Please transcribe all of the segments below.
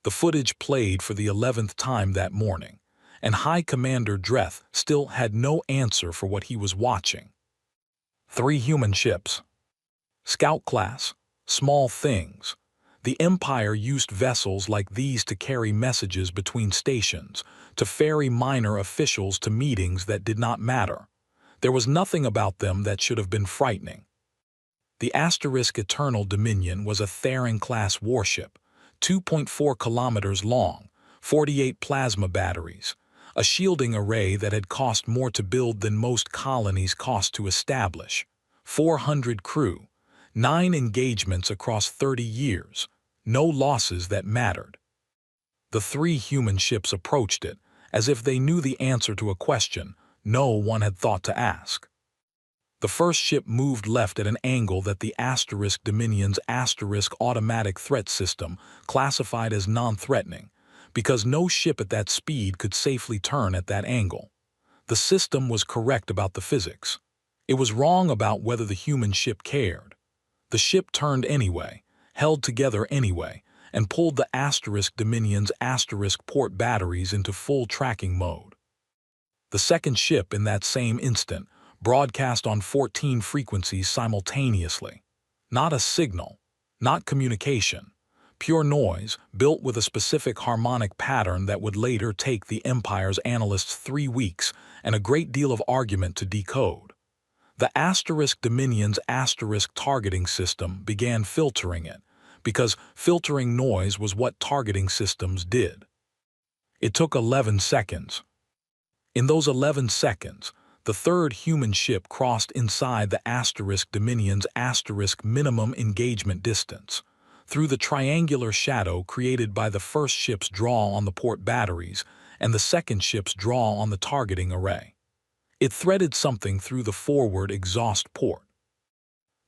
The footage played for the 11th time that morning, and High Commander Dreth still had no answer for what he was watching. 3 human ships. Scout class, small things. The Empire used vessels like these to carry messages between stations, to ferry minor officials to meetings that did not matter. There was nothing about them that should have been frightening. The Eternal Dominion was a Theron-class warship, 2.4 kilometers long, 48 plasma batteries, a shielding array that had cost more to build than most colonies cost to establish, 400 crew, 9 engagements across 30 years, no losses that mattered. The 3 human ships approached it, as if they knew the answer to a question no one had thought to ask. The first ship moved left at an angle that the Dominion's automatic threat system classified as non-threatening, because no ship at that speed could safely turn at that angle. The system was correct about the physics. It was wrong about whether the human ship cared. The ship turned anyway, held together anyway, and pulled the Dominion's port batteries into full tracking mode. The second ship in that same instant broadcast on 14 frequencies simultaneously. Not a signal, not communication, pure noise built with a specific harmonic pattern that would later take the Empire's analysts 3 weeks and a great deal of argument to decode. The Dominion's targeting system began filtering it, because filtering noise was what targeting systems did. It took 11 seconds. In those 11 seconds, the third human ship crossed inside the Dominion's minimum engagement distance, through the triangular shadow created by the first ship's draw on the port batteries and the second ship's draw on the targeting array. It threaded something through the forward exhaust port.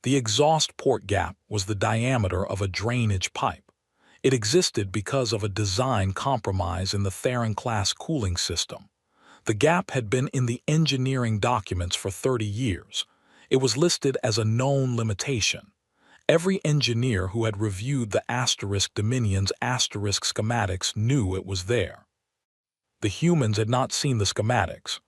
The exhaust port gap was the diameter of a drainage pipe. It existed because of a design compromise in the Theron-class cooling system. The gap had been in the engineering documents for 30 years. It was listed as a known limitation. Every engineer who had reviewed the Dominion's schematics knew it was there. The humans had not seen the schematics.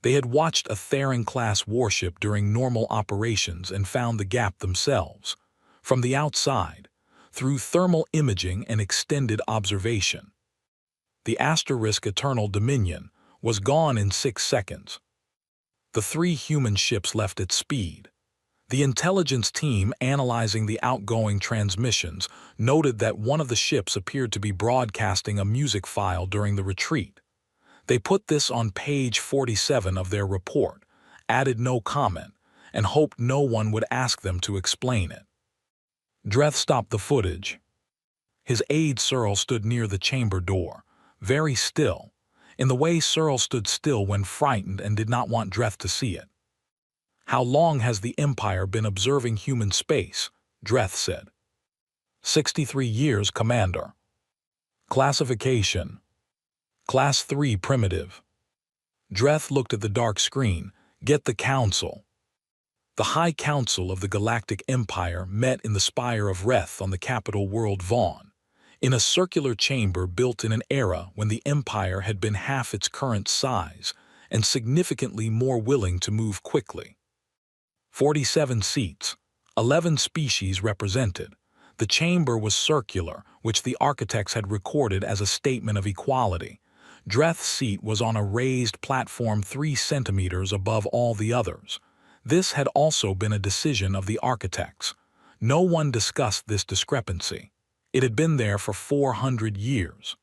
They had watched a Theron-class warship during normal operations and found the gap themselves, from the outside, through thermal imaging and extended observation. The Eternal Dominion was gone in 6 seconds. The 3 human ships left at speed. The intelligence team analyzing the outgoing transmissions noted that one of the ships appeared to be broadcasting a music file during the retreat. They put this on page 47 of their report, added no comment, and hoped no one would ask them to explain it. Dreth stopped the footage. His aide Searle stood near the chamber door, very still, in the way Searle stood still when frightened and did not want Dreth to see it. "How long has the Empire been observing human space?" Dreth said. 63 years, Commander. Classification: Class 3 Primitive. Dreth looked at the dark screen. Get the Council. The High Council of the Galactic Empire met in the Spire of Reth on the capital world Vaughn, in a circular chamber built in an era when the Empire had been half its current size and significantly more willing to move quickly. 47 seats, 11 species represented. The chamber was circular, which the architects had recorded as a statement of equality. Dreth's seat was on a raised platform 3 centimeters above all the others. This had also been a decision of the architects. No one discussed this discrepancy. It had been there for 400 years.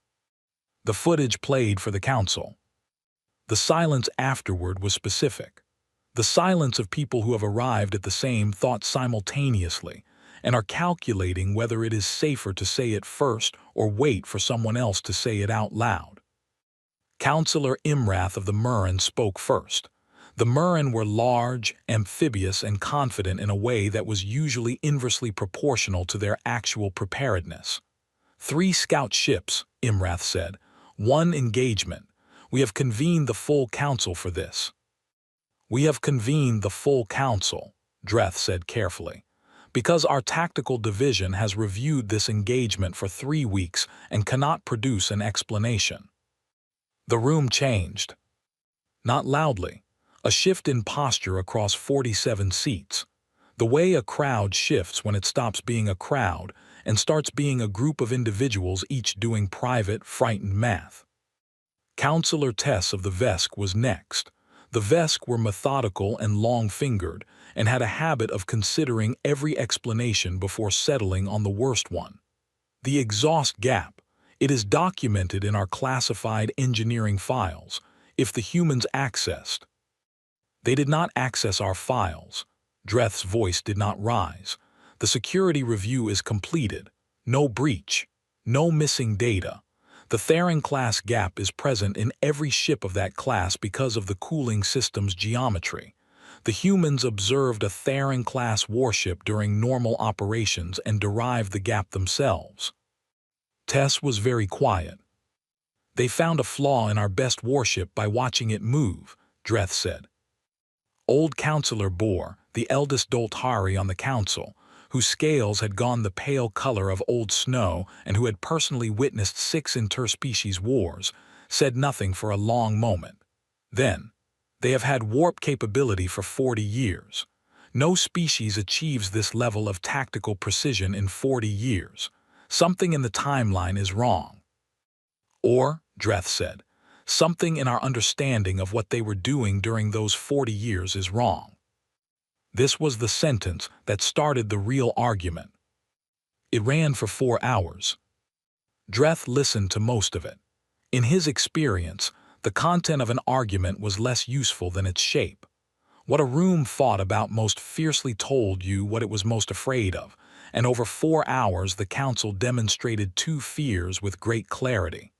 The footage played for the council. The silence afterward was specific. The silence of people who have arrived at the same thought simultaneously and are calculating whether it is safer to say it first or wait for someone else to say it out loud. Councillor Imrath of the Murren spoke first. The Murren were large, amphibious, and confident in a way that was usually inversely proportional to their actual preparedness. 3 scout ships, Imrath said. 1 engagement. We have convened the full council for this. We have convened the full council, Dreth said carefully. Because our tactical division has reviewed this engagement for 3 weeks and cannot produce an explanation." The room changed. Not loudly. A shift in posture across 47 seats. The way a crowd shifts when it stops being a crowd and starts being a group of individuals each doing private, frightened math. Counselor Tess of the Vesk was next. The Vesk were methodical and long-fingered and had a habit of considering every explanation before settling on the worst one. The exhaust gap. It is documented in our classified engineering files. If the humans accessed. They did not access our files. Dreth's voice did not rise. The security review is completed. No breach. No missing data. The Theron-class gap is present in every ship of that class because of the cooling system's geometry. The humans observed a Theron-class warship during normal operations and derived the gap themselves. Tess was very quiet. "They found a flaw in our best warship by watching it move," Dreth said. Old Counselor Bohr, the eldest Dolthari on the council, whose scales had gone the pale color of old snow and who had personally witnessed 6 interspecies wars, said nothing for a long moment. Then, "They have had warp capability for 40 years. No species achieves this level of tactical precision in 40 years. Something in the timeline is wrong." Or, Dreth said, "something in our understanding of what they were doing during those 40 years is wrong." This was the sentence that started the real argument. It ran for 4 hours. Dreth listened to most of it. In his experience, the content of an argument was less useful than its shape. What a room fought about most fiercely told you what it was most afraid of, and over 4 hours the council demonstrated 2 fears with great clarity.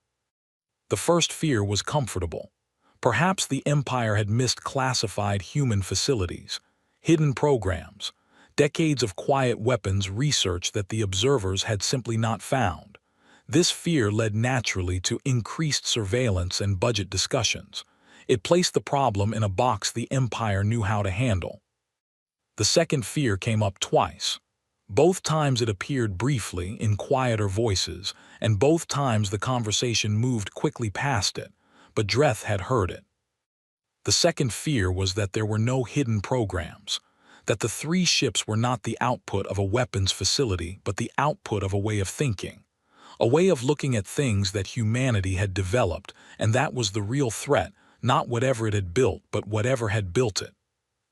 The first fear was comfortable. Perhaps the Empire had missed classified human facilities, hidden programs, decades of quiet weapons research that the observers had simply not found. This fear led naturally to increased surveillance and budget discussions. It placed the problem in a box the Empire knew how to handle. The second fear came up twice. Both times it appeared briefly, in quieter voices, and both times the conversation moved quickly past it, but Dreth had heard it. The second fear was that there were no hidden programs, that the 3 ships were not the output of a weapons facility but the output of a way of thinking, a way of looking at things that humanity had developed, and that was the real threat, not whatever it had built but whatever had built it.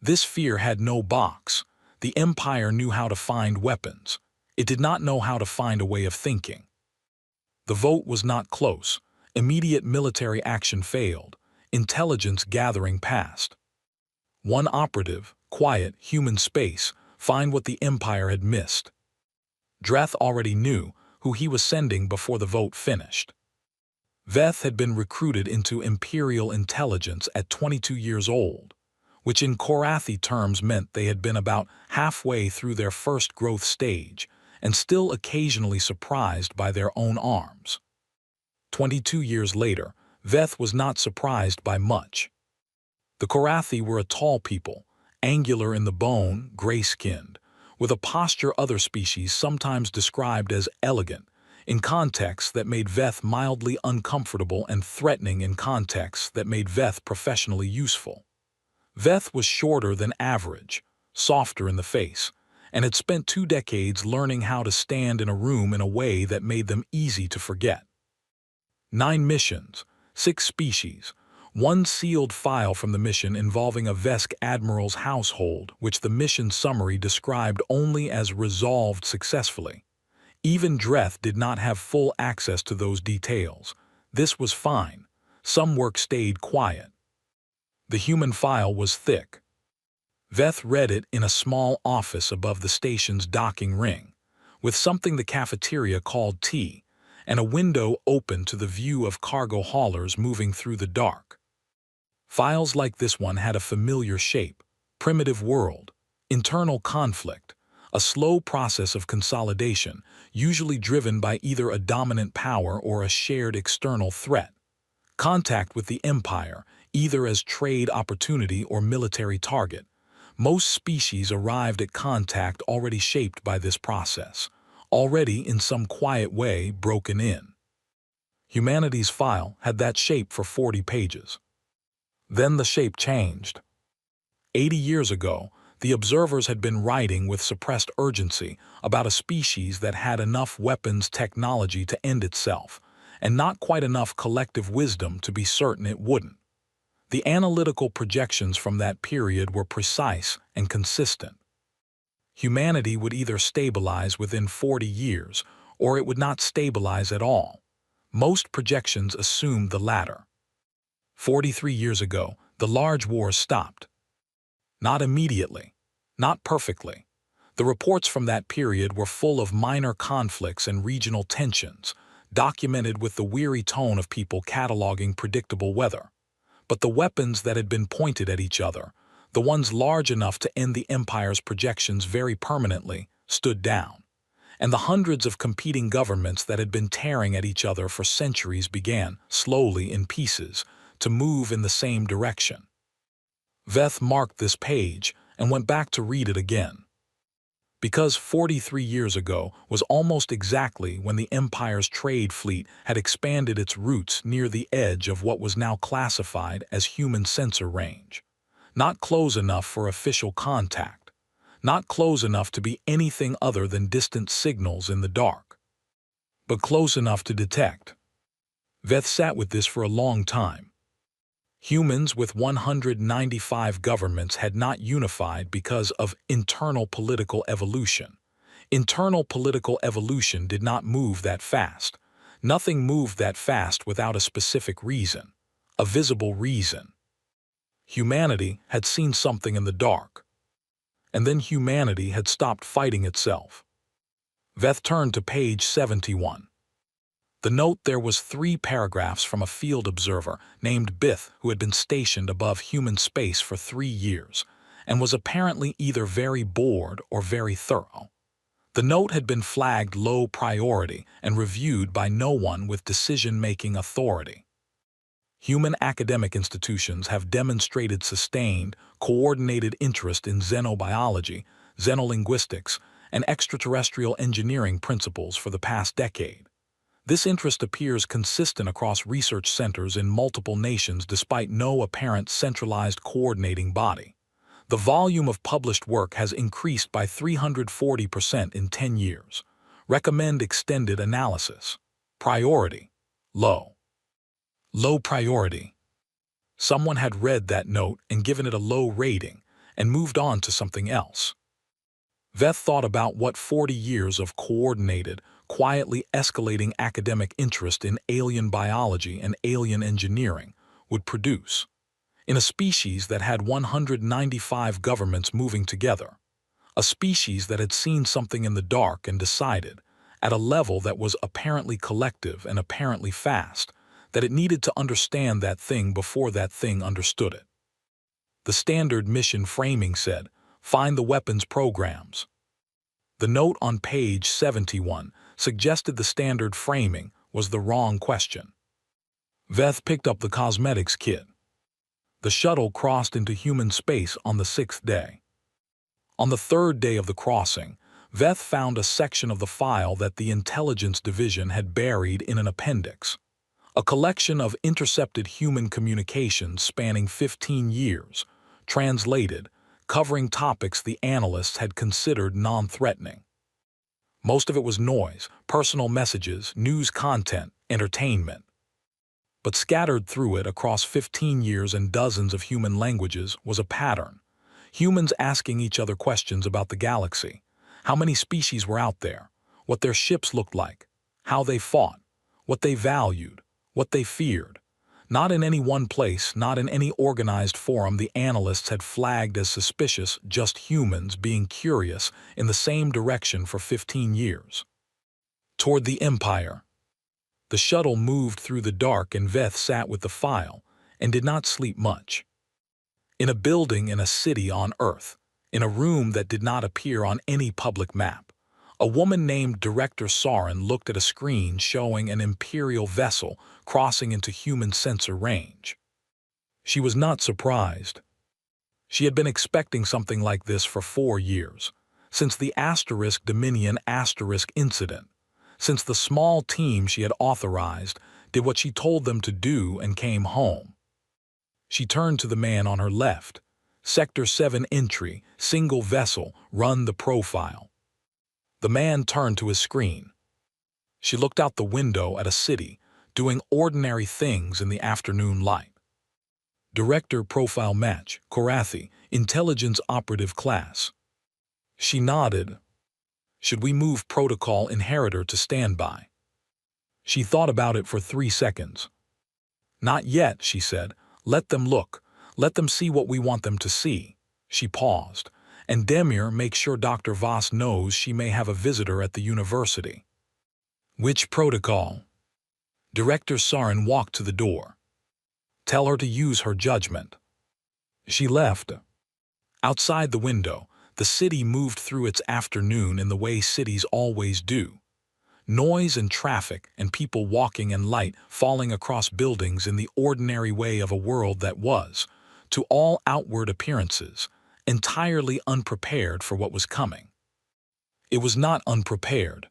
This fear had no box. The Empire knew how to find weapons. It did not know how to find a way of thinking. The vote was not close. Immediate military action failed. Intelligence gathering passed. One operative, quiet, human space, find what the Empire had missed. Dreth already knew who he was sending before the vote finished. Veth had been recruited into Imperial intelligence at 22 years old, which in Korathi terms meant they had been about halfway through their first growth stage and still occasionally surprised by their own arms. 22 years later, Veth was not surprised by much. The Korathi were a tall people, angular in the bone, gray-skinned, with a posture other species sometimes described as elegant, in contexts that made Veth mildly uncomfortable and threatening in contexts that made Veth professionally useful. Veth was shorter than average, softer in the face, and had spent 2 decades learning how to stand in a room in a way that made them easy to forget. 9 missions, 6 species, 1 sealed file from the mission involving a Vesk admiral's household, which the mission summary described only as resolved successfully. Even Dreth did not have full access to those details. This was fine. Some work stayed quiet. The human file was thick. Veth read it in a small office above the station's docking ring, with something the cafeteria called tea, and a window open to the view of cargo haulers moving through the dark. Files like this one had a familiar shape, primitive world, internal conflict, a slow process of consolidation, usually driven by either a dominant power or a shared external threat. Contact with the Empire, either as trade opportunity or military target, Most species arrived at contact already shaped by this process, already in some quiet way broken in. Humanity's file had that shape for 40 pages. Then the shape changed. 80 years ago, the observers had been writing with suppressed urgency about a species that had enough weapons technology to end itself, and not quite enough collective wisdom to be certain it wouldn't. The analytical projections from that period were precise and consistent. Humanity would either stabilize within 40 years, or it would not stabilize at all. Most projections assumed the latter. 43 years ago, the large wars stopped. Not immediately, not perfectly. The reports from that period were full of minor conflicts and regional tensions, documented with the weary tone of people cataloging predictable weather. But the weapons that had been pointed at each other, the ones large enough to end the empire's projections very permanently, stood down. And the hundreds of competing governments that had been tearing at each other for centuries began, slowly in pieces, to move in the same direction. Veth marked this page and went back to read it again. Because 43 years ago was almost exactly when the Empire's trade fleet had expanded its routes near the edge of what was now classified as human sensor range. Not close enough for official contact. Not close enough to be anything other than distant signals in the dark. But close enough to detect. Veth sat with this for a long time. Humans with 195 governments had not unified because of internal political evolution. Internal political evolution did not move that fast. Nothing moved that fast without a specific reason, a visible reason. Humanity had seen something in the dark. And then humanity had stopped fighting itself. Veth turned to page 71. The note there was 3 paragraphs from a field observer named Bith who had been stationed above human space for 3 years and was apparently either very bored or very thorough. The note had been flagged low priority and reviewed by no one with decision-making authority. Human academic institutions have demonstrated sustained, coordinated interest in xenobiology, xenolinguistics, and extraterrestrial engineering principles for the past decade. This interest appears consistent across research centers in multiple nations despite no apparent centralized coordinating body. The volume of published work has increased by 340% in 10 years. Recommend extended analysis. Priority. Low. Low priority. Someone had read that note and given it a low rating and moved on to something else. Veth thought about what 40 years of coordinated, quietly escalating academic interest in alien biology and alien engineering would produce. In a species that had 195 governments moving together. A species that had seen something in the dark and decided, at a level that was apparently collective and apparently fast, that it needed to understand that thing before that thing understood it. The standard mission framing said, "Find the weapons programs." The note on page 71 suggested the standard framing was the wrong question. Veth picked up the cosmetics kit. The shuttle crossed into human space on the 6th day. On the 3rd day of the crossing, Veth found a section of the file that the Intelligence Division had buried in an appendix. A collection of intercepted human communications spanning 15 years, translated, covering topics the analysts had considered non-threatening. Most of it was noise, personal messages, news content, entertainment. But scattered through it across 15 years and dozens of human languages was a pattern. Humans asking each other questions about the galaxy, how many species were out there, what their ships looked like, how they fought, what they valued, what they feared. Not in any one place, not in any organized forum the analysts had flagged as suspicious, just humans being curious in the same direction for 15 years. Toward the Empire. The shuttle moved through the dark and Veth sat with the file and did not sleep much. In a building in a city on Earth, in a room that did not appear on any public map, a woman named Director Sarin looked at a screen showing an Imperial vessel crossing into human sensor range. She was not surprised. She had been expecting something like this for 4 years, since the Dominion incident, since the small team she had authorized did what she told them to do and came home. She turned to the man on her left. Sector 7 entry, single vessel, run the profile. The man turned to his screen. She looked out the window at a city, doing ordinary things in the afternoon light. Director profile match, Korathi, intelligence operative class. She nodded. Should we move protocol inheritor to standby? She thought about it for 3 seconds. Not yet, she said. Let them look. Let them see what we want them to see. She paused. And Demir, make sure Dr. Voss knows she may have a visitor at the university. Which protocol? Director Sarin walked to the door. Tell her to use her judgment. She left. Outside the window, the city moved through its afternoon in the way cities always do. Noise and traffic and people walking and light falling across buildings in the ordinary way of a world that was, to all outward appearances, entirely unprepared for what was coming. It was not unprepared.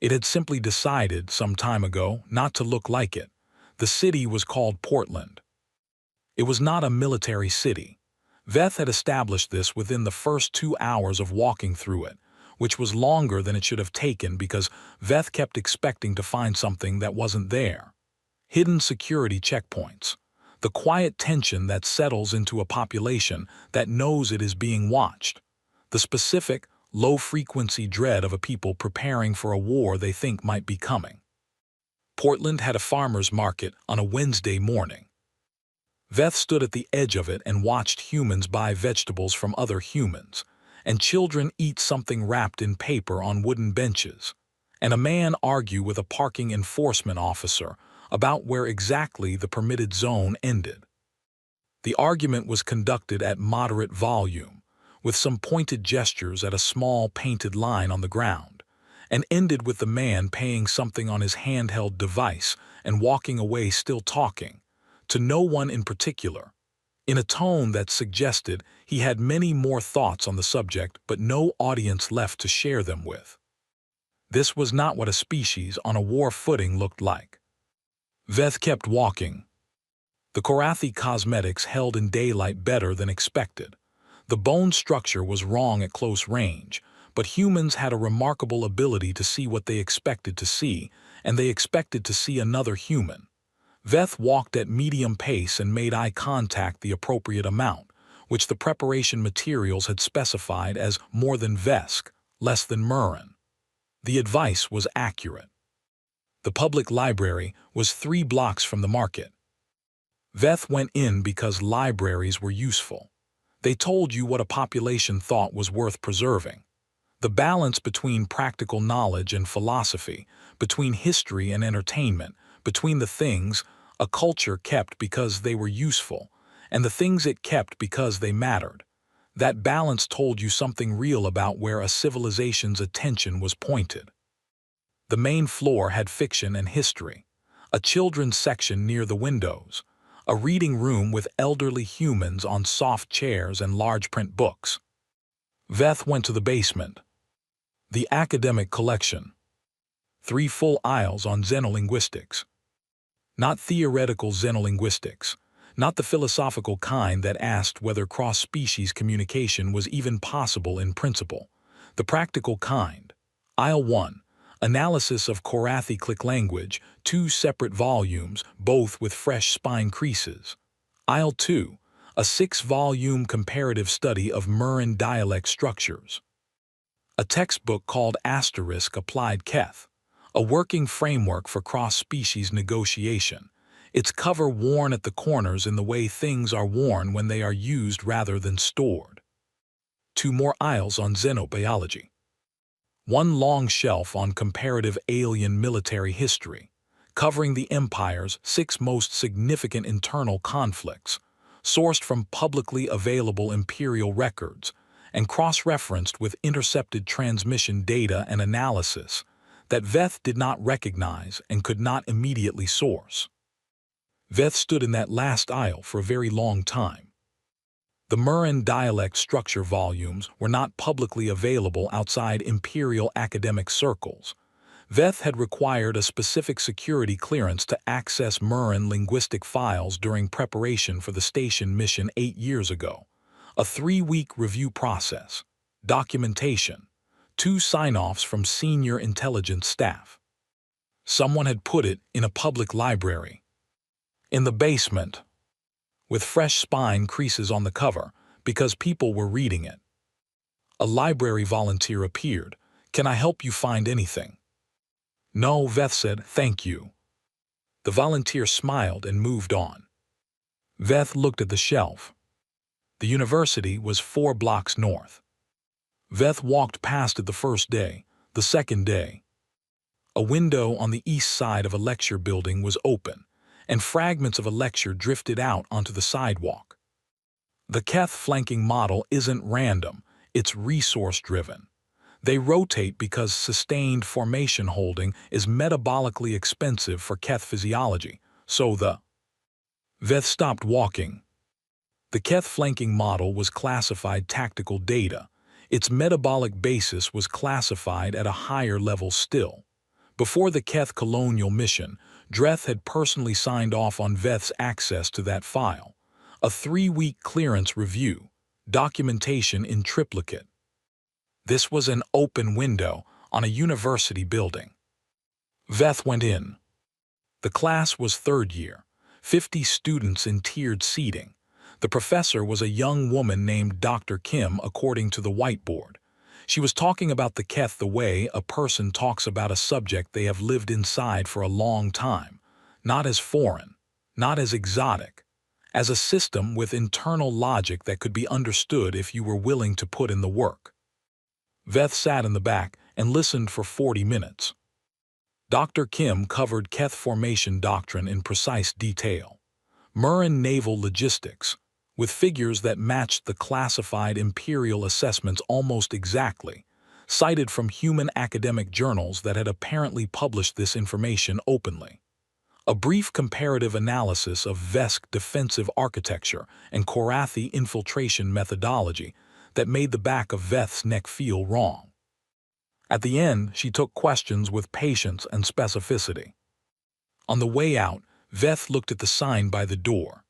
It had simply decided some time ago not to look like it. The city was called Portland. It was not a military city. Veth had established this within the first 2 hours of walking through it, which was longer than it should have taken because Veth kept expecting to find something that wasn't there. Hidden security checkpoints. The quiet tension that settles into a population that knows it is being watched. The specific, low-frequency dread of a people preparing for a war they think might be coming. Portland had a farmer's market on a Wednesday morning. Veth stood at the edge of it and watched humans buy vegetables from other humans, and children eat something wrapped in paper on wooden benches, and a man argue with a parking enforcement officer about where exactly the permitted zone ended. The argument was conducted at moderate volume, with some pointed gestures at a small painted line on the ground, and ended with the man paying something on his handheld device and walking away still talking, to no one in particular, in a tone that suggested he had many more thoughts on the subject but no audience left to share them with. This was not what a species on a war footing looked like. Veth kept walking. The Korathi cosmetics held in daylight better than expected. The bone structure was wrong at close range, but humans had a remarkable ability to see what they expected to see, and they expected to see another human. Veth walked at medium pace and made eye contact the appropriate amount, which the preparation materials had specified as more than Vesk, less than Murin. The advice was accurate. The public library was 3 blocks from the market. Veth went in because libraries were useful. They told you what a population thought was worth preserving. The balance between practical knowledge and philosophy, between history and entertainment, between the things a culture kept because they were useful, and the things it kept because they mattered. That balance told you something real about where a civilization's attention was pointed. The main floor had fiction and history, a children's section near the windows, a reading room with elderly humans on soft chairs and large print books. Veth went to the basement. The academic collection. 3 full aisles on xenolinguistics. Not theoretical xenolinguistics, not the philosophical kind that asked whether cross-species communication was even possible in principle. The practical kind. Aisle 1. Analysis of Korathi click language, 2 separate volumes, both with fresh spine creases. Aisle 2. A 6-volume comparative study of Murin dialect structures. A textbook called Applied Keth, a working framework for cross-species negotiation, its cover worn at the corners in the way things are worn when they are used rather than stored. 2 more aisles on xenobiology. 1 long shelf on comparative alien military history, covering the Empire's 6 most significant internal conflicts, sourced from publicly available imperial records, and cross-referenced with intercepted transmission data and analysis that Veth did not recognize and could not immediately source. Veth stood in that last aisle for a very long time. The Murrin dialect structure volumes were not publicly available outside imperial academic circles. Veth had required a specific security clearance to access Murrin linguistic files during preparation for the station mission 8 years ago. A 3-week review process, documentation, 2 sign-offs from senior intelligence staff. Someone had put it in a public library. In the basement, with fresh spine creases on the cover, because people were reading it. A library volunteer appeared. "Can I help you find anything?" "No," Veth said, "thank you." The volunteer smiled and moved on. Veth looked at the shelf. The university was 4 blocks north. Veth walked past it the first day, the second day. A window on the east side of a lecture building was open, and fragments of a lecture drifted out onto the sidewalk. The Keth flanking model isn't random, it's resource-driven. They rotate because sustained formation holding is metabolically expensive for Keth physiology, so Veth stopped walking. The Keth flanking model was classified tactical data. Its metabolic basis was classified at a higher level still. Before the Keth colonial mission, Dreth had personally signed off on Veth's access to that file. A 3-week clearance review, documentation in triplicate. This was an open window on a university building. Veth went in. The class was 3rd year, 50 students in tiered seating. The professor was a young woman named Dr. Kim, according to the whiteboard. She was talking about the Keth the way a person talks about a subject they have lived inside for a long time, not as foreign, not as exotic, as a system with internal logic that could be understood if you were willing to put in the work. Veth sat in the back and listened for 40 minutes. Dr. Kim covered Keth formation doctrine in precise detail. Murrin naval logistics, with figures that matched the classified imperial assessments almost exactly, cited from human academic journals that had apparently published this information openly. A brief comparative analysis of Vesk defensive architecture and Korathi infiltration methodology that made the back of Veth's neck feel wrong. At the end, she took questions with patience and specificity. On the way out, Veth looked at the sign by the door.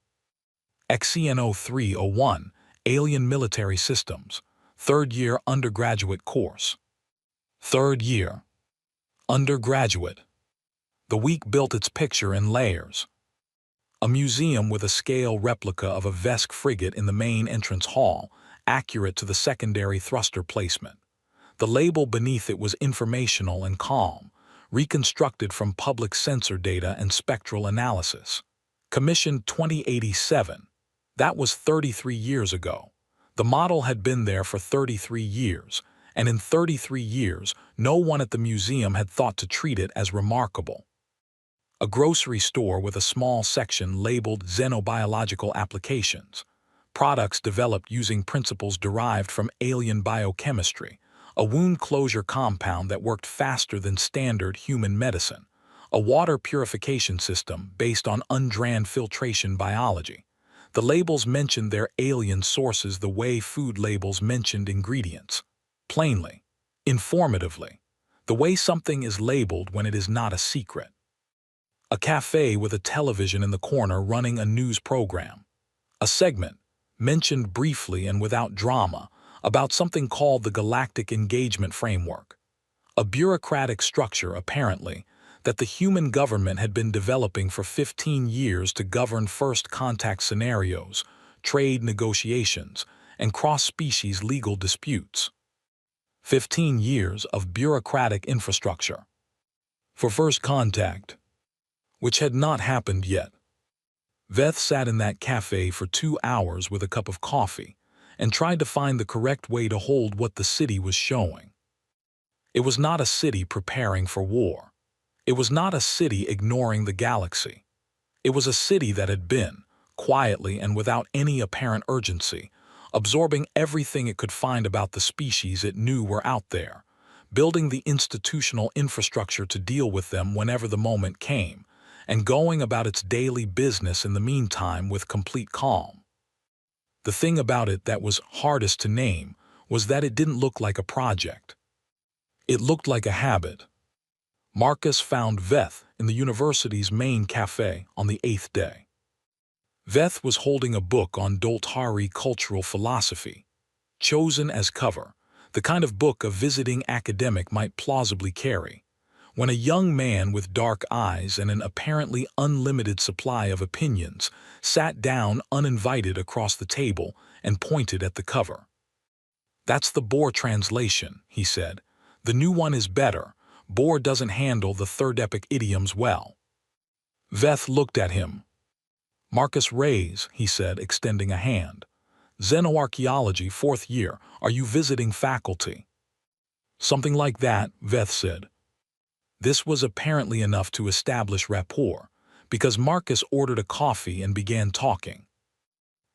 XCNO 301, Alien Military Systems, 3rd year undergraduate course. 3rd year. Undergraduate. The week built its picture in layers. A museum with a scale replica of a Vesk frigate in the main entrance hall, accurate to the secondary thruster placement. The label beneath it was informational and calm, reconstructed from public sensor data and spectral analysis. Commissioned 2087. That was 33 years ago. The model had been there for 33 years, and in 33 years, no one at the museum had thought to treat it as remarkable. A grocery store with a small section labeled Xenobiological Applications, products developed using principles derived from alien biochemistry, a wound closure compound that worked faster than standard human medicine, a water purification system based on undran filtration biology. The labels mentioned their alien sources the way food labels mentioned ingredients. Plainly, informatively, the way something is labeled when it is not a secret. A cafe with a television in the corner running a news program. A segment, mentioned briefly and without drama, about something called the Galactic Engagement Framework. A bureaucratic structure, apparently, that the human government had been developing for 15 years to govern first contact scenarios, trade negotiations, and cross-species legal disputes. 15 years of bureaucratic infrastructure. For first contact, which had not happened yet. Veth sat in that cafe for 2 hours with a cup of coffee and tried to find the correct way to hold what the city was showing. It was not a city preparing for war. It was not a city ignoring the galaxy. It was a city that had been, quietly and without any apparent urgency, absorbing everything it could find about the species it knew were out there, building the institutional infrastructure to deal with them whenever the moment came, and going about its daily business in the meantime with complete calm. The thing about it that was hardest to name was that it didn't look like a project. It looked like a habit. Marcus found Veth in the university's main cafe on the 8th day. Veth was holding a book on Dolthari cultural philosophy, chosen as cover, the kind of book a visiting academic might plausibly carry, when a young man with dark eyes and an apparently unlimited supply of opinions sat down uninvited across the table and pointed at the cover. "That's the Boer translation," he said. "The new one is better. Boer doesn't handle the third epic idioms well." Veth looked at him. "Marcus Reyes," he said, extending a hand. "Xenoarchaeology, 4th year. Are you visiting faculty?" "Something like that," Veth said. This was apparently enough to establish rapport, because Marcus ordered a coffee and began talking.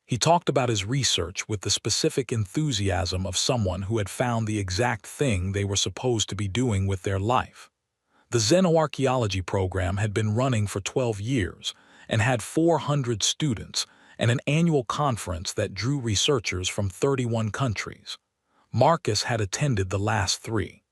He talked about his research with the specific enthusiasm of someone who had found the exact thing they were supposed to be doing with their life. The Xenoarchaeology program had been running for 12 years and had 400 students and an annual conference that drew researchers from 31 countries. Marcus had attended the last 3.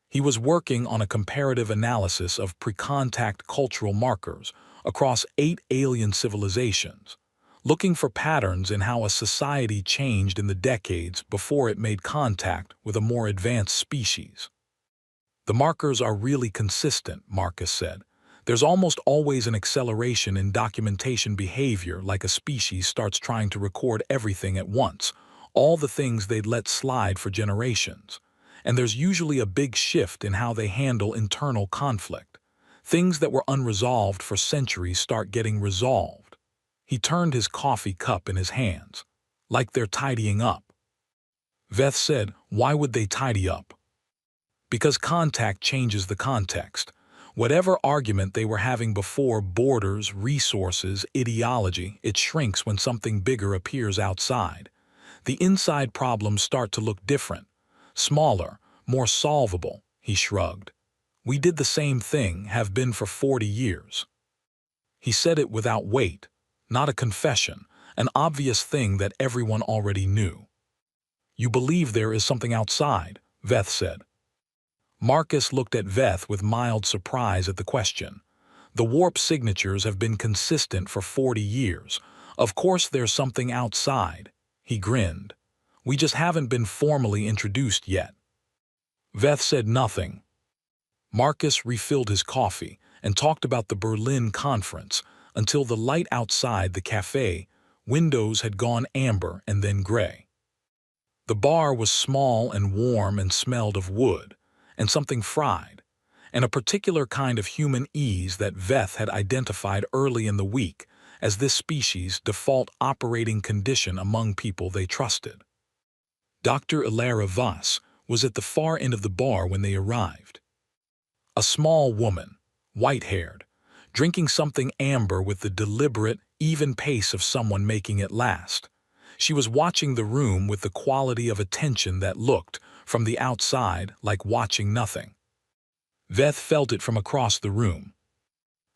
He was working on a comparative analysis of pre-contact cultural markers across 8 alien civilizations, looking for patterns in how a society changed in the decades before it made contact with a more advanced species. "The markers are really consistent," Marcus said. "There's almost always an acceleration in documentation behavior, like a species starts trying to record everything at once, all the things they'd let slide for generations. And there's usually a big shift in how they handle internal conflict. Things that were unresolved for centuries start getting resolved." He turned his coffee cup in his hands. "Like they're tidying up." Veth said, "Why would they tidy up?" "Because contact changes the context. Whatever argument they were having before, borders, resources, ideology, it shrinks when something bigger appears outside. The inside problems start to look different. Smaller, more solvable," he shrugged. "We did the same thing, have been for 40 years. He said it without weight, not a confession, an obvious thing that everyone already knew. "You believe there is something outside," Veth said. Marcus looked at Veth with mild surprise at the question. "The warp signatures have been consistent for 40 years. Of course there's something outside." He grinned. "We just haven't been formally introduced yet." Veth said nothing. Marcus refilled his coffee and talked about the Berlin conference until the light outside the cafe windows had gone amber and then gray. The bar was small and warm and smelled of wood and something fried, and a particular kind of human ease that Veth had identified early in the week as this species' default operating condition among people they trusted. Dr. Ilara Voss was at the far end of the bar when they arrived. A small woman, white-haired, drinking something amber with the deliberate, even pace of someone making it last. She was watching the room with the quality of attention that looked, from the outside, like watching nothing. Veth felt it from across the room.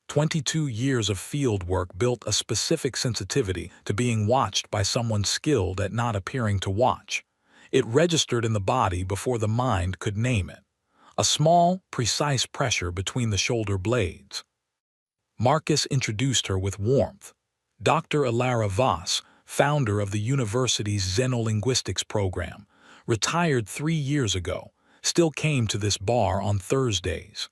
22 years of field work built a specific sensitivity to being watched by someone skilled at not appearing to watch. It registered in the body before the mind could name it. A small, precise pressure between the shoulder blades. Marcus introduced her with warmth. Dr. Ilara Voss, founder of the university's Xenolinguistics program, retired 3 years ago, still came to this bar on Thursdays.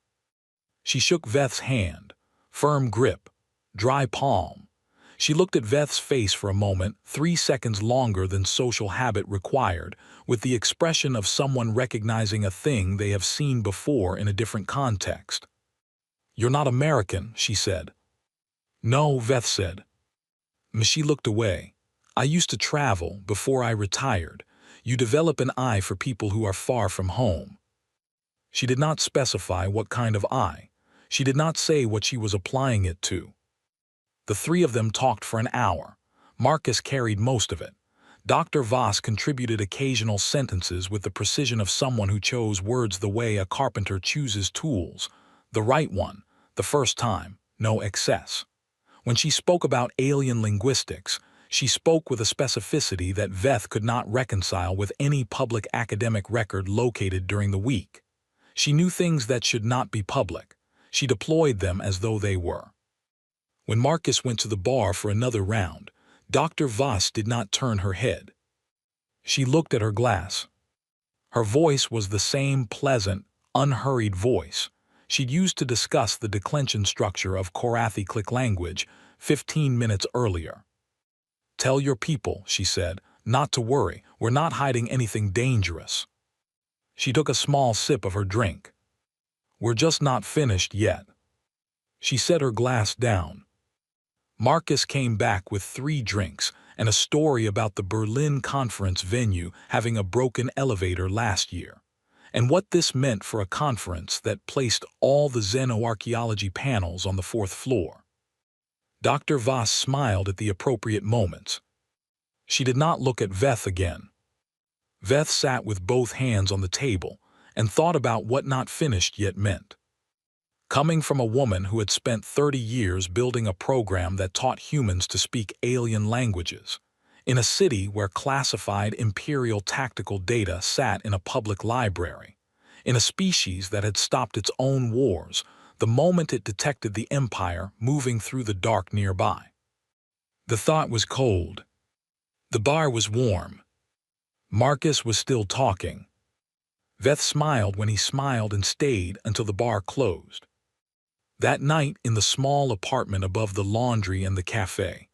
She shook Veth's hand. Firm grip, dry palm. She looked at Veth's face for a moment, 3 seconds longer than social habit required, with the expression of someone recognizing a thing they have seen before in a different context. "You're not American," she said. "No," Veth said. She looked away. "I used to travel before I retired. You develop an eye for people who are far from home." She did not specify what kind of eye. She did not say what she was applying it to. The 3 of them talked for an hour. Marcus carried most of it. Dr. Voss contributed occasional sentences with the precision of someone who chose words the way a carpenter chooses tools. The right one, the first time, no excess. When she spoke about alien linguistics, She spoke with a specificity that Veth could not reconcile with any public academic record located during the week. She knew things that should not be public. She deployed them as though they were. When Marcus went to the bar for another round, Dr. Voss did not turn her head. She looked at her glass. Her voice was the same pleasant, unhurried voice she'd used to discuss the declension structure of Korathi-Click language 15 minutes earlier. "Tell your people," she said, "not to worry. We're not hiding anything dangerous." She took a small sip of her drink. "We're just not finished yet." She set her glass down. Marcus came back with 3 drinks and a story about the Berlin conference venue having a broken elevator last year, and what this meant for a conference that placed all the xenoarchaeology panels on the 4th floor. Dr. Voss smiled at the appropriate moments. She did not look at Veth again. Veth sat with both hands on the table and thought about what not finished yet meant. Coming from a woman who had spent 30 years building a program that taught humans to speak alien languages, in a city where classified imperial tactical data sat in a public library, in a species that had stopped its own wars the moment it detected the Empire moving through the dark nearby. The thought was cold. The bar was warm. Marcus was still talking. Veth smiled when he smiled and stayed until the bar closed. That night, in the small apartment above the laundry and the cafe,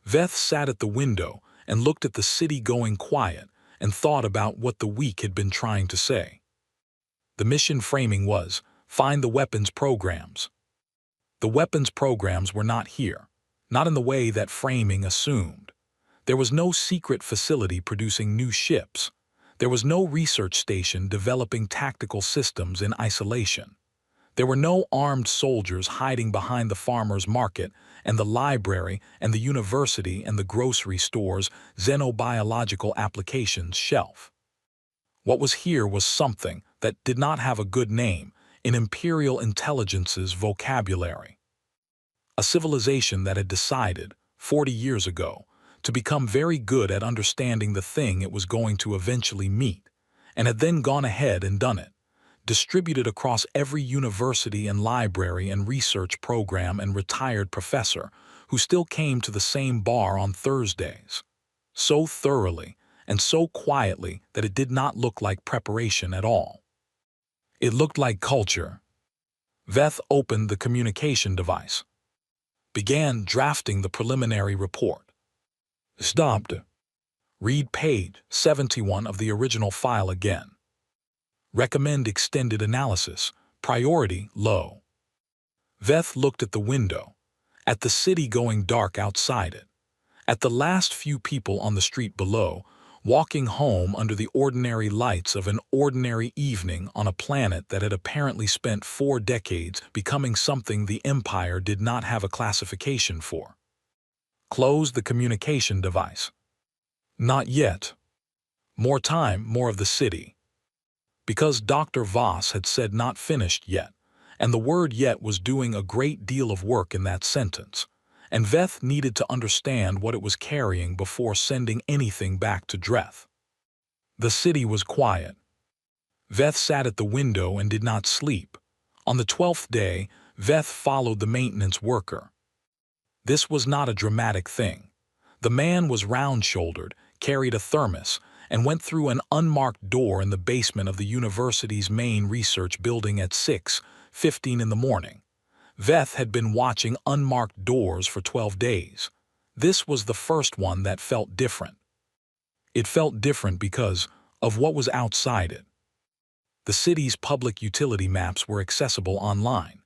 Veth sat at the window and looked at the city going quiet and thought about what the week had been trying to say. The mission framing was, find the weapons programs. The weapons programs were not here, not in the way that framing assumed. There was no secret facility producing new ships. There was no research station developing tactical systems in isolation. There were no armed soldiers hiding behind the farmer's market and the library and the university and the grocery store's xenobiological applications shelf. What was here was something that did not have a good name in Imperial Intelligence's vocabulary. A civilization that had decided, 40 years ago, to become very good at understanding the thing it was going to eventually meet, and had then gone ahead and done it. Distributed across every university and library and research program and retired professor who still came to the same bar on Thursdays. So thoroughly and so quietly that it did not look like preparation at all. It looked like culture. Veth opened the communication device. Began drafting the preliminary report. Stopped. Read page 71 of the original file again. Recommend extended analysis. Priority low. Veth looked at the window, at the city going dark outside it, at the last few people on the street below, walking home under the ordinary lights of an ordinary evening on a planet that had apparently spent 4 decades becoming something the Empire did not have a classification for. Close the communication device. Not yet. More time, more of the city. Because Dr. Voss had said not finished yet, and the word yet was doing a great deal of work in that sentence, and Veth needed to understand what it was carrying before sending anything back to Dreth. The city was quiet. Veth sat at the window and did not sleep. On the 12th day, Veth followed the maintenance worker. This was not a dramatic thing. The man was round-shouldered, carried a thermos, and went through an unmarked door in the basement of the university's main research building at 6:15 in the morning. Veth had been watching unmarked doors for 12 days. This was the first one that felt different. It felt different because of what was outside it. The city's public utility maps were accessible online.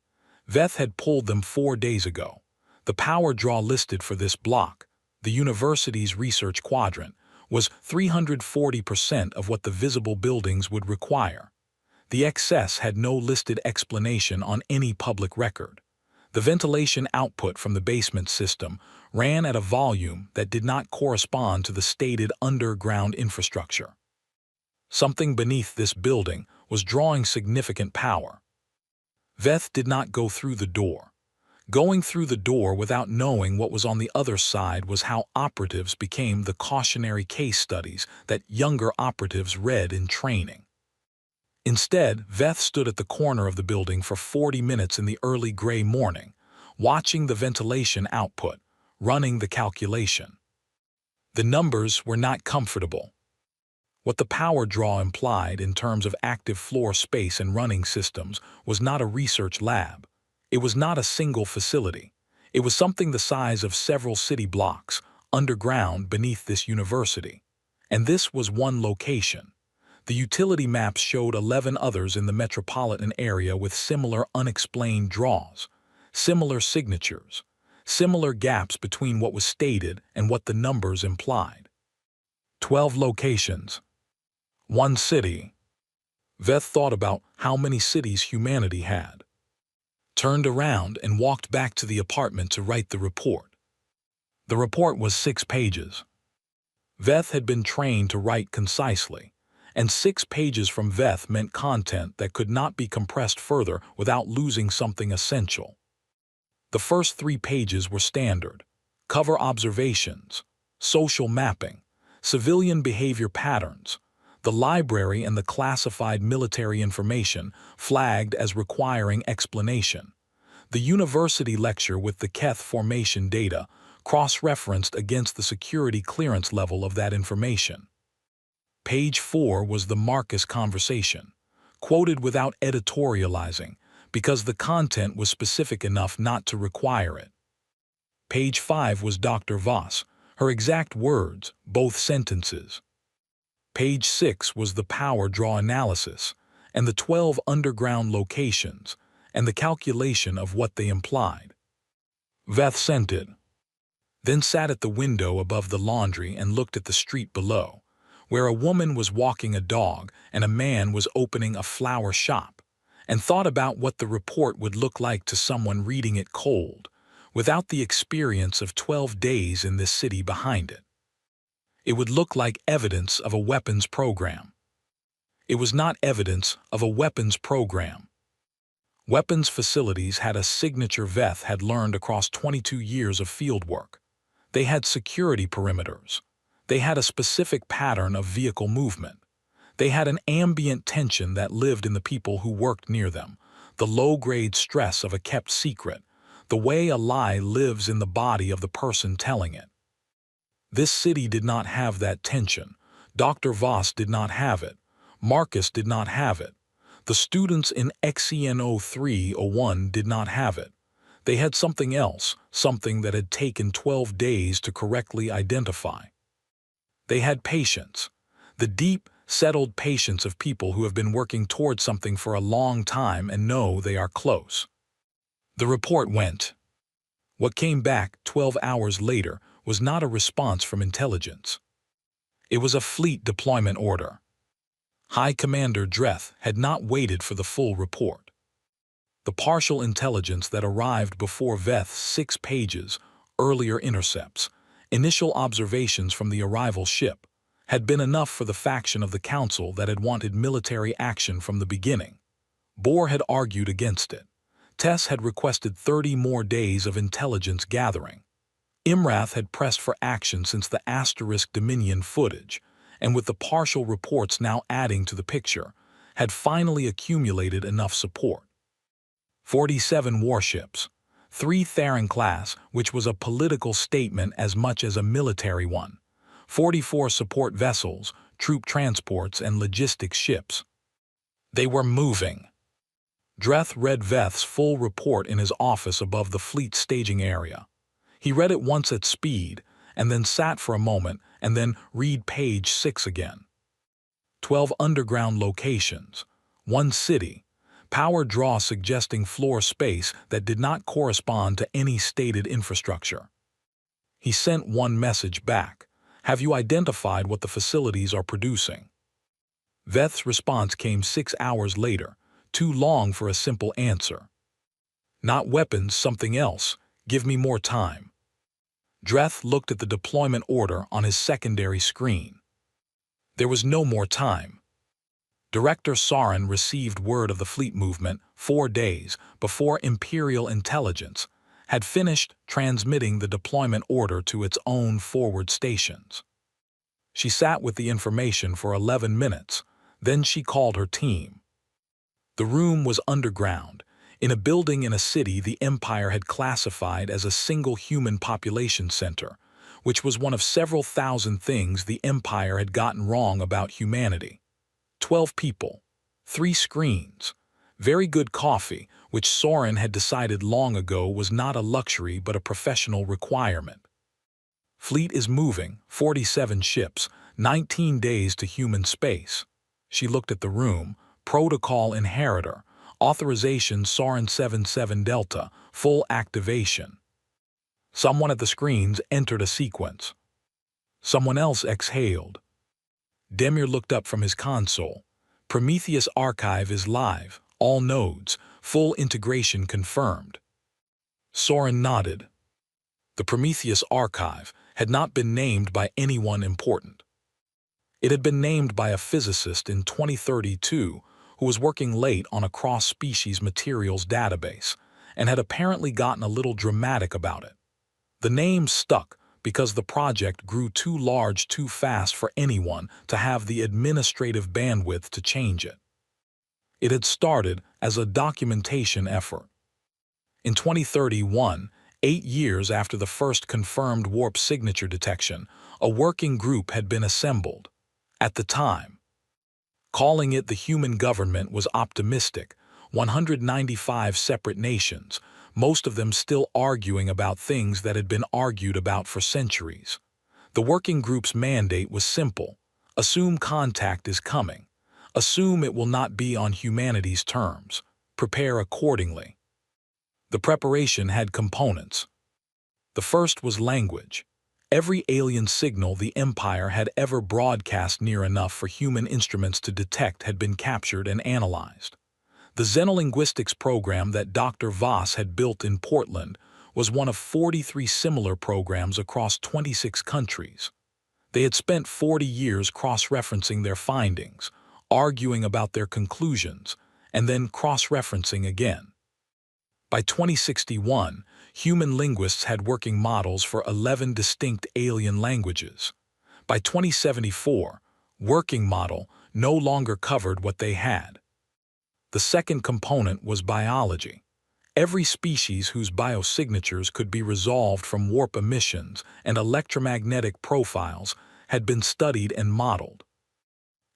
Veth had pulled them 4 days ago. The power draw listed for this block, the university's research quadrant, was 340% of what the visible buildings would require. The excess had no listed explanation on any public record. The ventilation output from the basement system ran at a volume that did not correspond to the stated underground infrastructure. Something beneath this building was drawing significant power. Veth did not go through the door. Going through the door without knowing what was on the other side was how operatives became the cautionary case studies that younger operatives read in training. Instead, Veth stood at the corner of the building for 40 minutes in the early gray morning, watching the ventilation output, running the calculation. The numbers were not comfortable. What the power draw implied in terms of active floor space and running systems was not a research lab. It was not a single facility. It was something the size of several city blocks, underground beneath this university. And this was one location. The utility maps showed 11 others in the metropolitan area with similar unexplained draws, similar signatures, similar gaps between what was stated and what the numbers implied. 12 locations. One city. Veth thought about how many cities humanity had, turned around and walked back to the apartment to write the report. The report was 6 pages. Veth had been trained to write concisely, and 6 pages from Veth meant content that could not be compressed further without losing something essential. The first 3 pages were standard: cover observations, social mapping, civilian behavior patterns, the library and the classified military information flagged as requiring explanation, the university lecture with the Keth formation data cross-referenced against the security clearance level of that information. Page 4 was the Marcus conversation, quoted without editorializing, because the content was specific enough not to require it. Page 5 was Dr. Voss, her exact words, both sentences. Page 6 was the power draw analysis, and the 12 underground locations, and the calculation of what they implied. Veth sent it, then sat at the window above the laundry and looked at the street below, where a woman was walking a dog and a man was opening a flower shop, and thought about what the report would look like to someone reading it cold, without the experience of 12 days in this city behind it. It would look like evidence of a weapons program. It was not evidence of a weapons program. Weapons facilities had a signature Veth had learned across 22 years of fieldwork. They had security perimeters. They had a specific pattern of vehicle movement. They had an ambient tension that lived in the people who worked near them, the low-grade stress of a kept secret, the way a lie lives in the body of the person telling it. This city did not have that tension. Dr. Voss did not have it. Marcus did not have it. The students in XEN 0301 did not have it. They had something else, something that had taken 12 days to correctly identify. They had patience, the deep, settled patience of people who have been working towards something for a long time and know they are close. The report went. What came back 12 hours later was not a response from intelligence. It was a fleet deployment order. High Commander Dreth had not waited for the full report. The partial intelligence that arrived before Veth's 6 pages, earlier intercepts, initial observations from the arrival ship, had been enough for the faction of the Council that had wanted military action from the beginning. Bohr had argued against it. Tess had requested 30 more days of intelligence gathering. Imrath had pressed for action since the Asterisk Dominion footage, and with the partial reports now adding to the picture, had finally accumulated enough support. 47 warships, 3 Theron-class, which was a political statement as much as a military one, 44 support vessels, troop transports, and logistics ships. They were moving. Dreth read Veth's full report in his office above the fleet staging area. He read it once at speed, and then sat for a moment, and then read page 6 again. 12 underground locations, 1 city, power draw suggesting floor space that did not correspond to any stated infrastructure. He sent one message back. Have you identified what the facilities are producing? Veth's response came 6 hours later, too long for a simple answer. Not weapons, something else. Give me more time. Dreth looked at the deployment order on his secondary screen. There was no more time. Director Sarin received word of the fleet movement 4 days before Imperial intelligence had finished transmitting the deployment order to its own forward stations. She sat with the information for 11 minutes, then she called her team. The room was underground, in a building in a city the Empire had classified as a single human population center, which was one of several thousand things the Empire had gotten wrong about humanity. 12 people, 3 screens, very good coffee, which Soren had decided long ago was not a luxury but a professional requirement. Fleet is moving, 47 ships, 19 days to human space. She looked at the room, protocol inheritor, authorization Soren 77 Delta, full activation. Someone at the screens entered a sequence. Someone else exhaled. Demir looked up from his console. Prometheus archive is live, all nodes, full integration confirmed. Soren nodded. The Prometheus archive had not been named by anyone important. It had been named by a physicist in 2032 who was working late on a cross-species materials database and had apparently gotten a little dramatic about it. The name stuck because the project grew too large too fast for anyone to have the administrative bandwidth to change it. It had started as a documentation effort. In 2031, 8 years after the first confirmed warp signature detection, a working group had been assembled. At the time, calling it the human government was optimistic. 195 separate nations, most of them still arguing about things that had been argued about for centuries. The working group's mandate was simple: assume contact is coming. Assume it will not be on humanity's terms. Prepare accordingly. The preparation had components. The first was language. Every alien signal the Empire had ever broadcast near enough for human instruments to detect had been captured and analyzed. The xenolinguistics program that Dr. Voss had built in Portland was one of 43 similar programs across 26 countries. They had spent 40 years cross-referencing their findings, arguing about their conclusions, and then cross-referencing again. By 2061, human linguists had working models for 11 distinct alien languages. By 2074, working model no longer covered what they had. The second component was biology. Every species whose biosignatures could be resolved from warp emissions and electromagnetic profiles had been studied and modeled.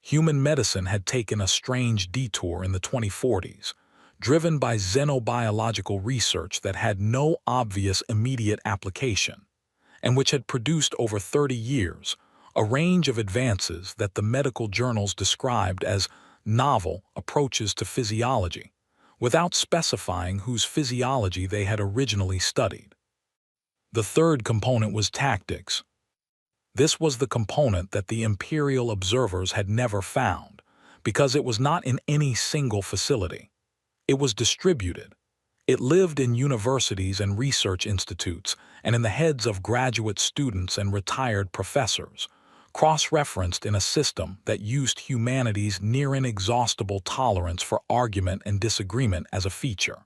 Human medicine had taken a strange detour in the 2040s, driven by xenobiological research that had no obvious immediate application, and which had produced over 30 years a range of advances that the medical journals described as novel approaches to physiology, without specifying whose physiology they had originally studied. The third component was tactics. This was the component that the Imperial observers had never found, because it was not in any single facility. It was distributed. It lived in universities and research institutes and in the heads of graduate students and retired professors, cross-referenced in a system that used humanity's near-inexhaustible tolerance for argument and disagreement as a feature.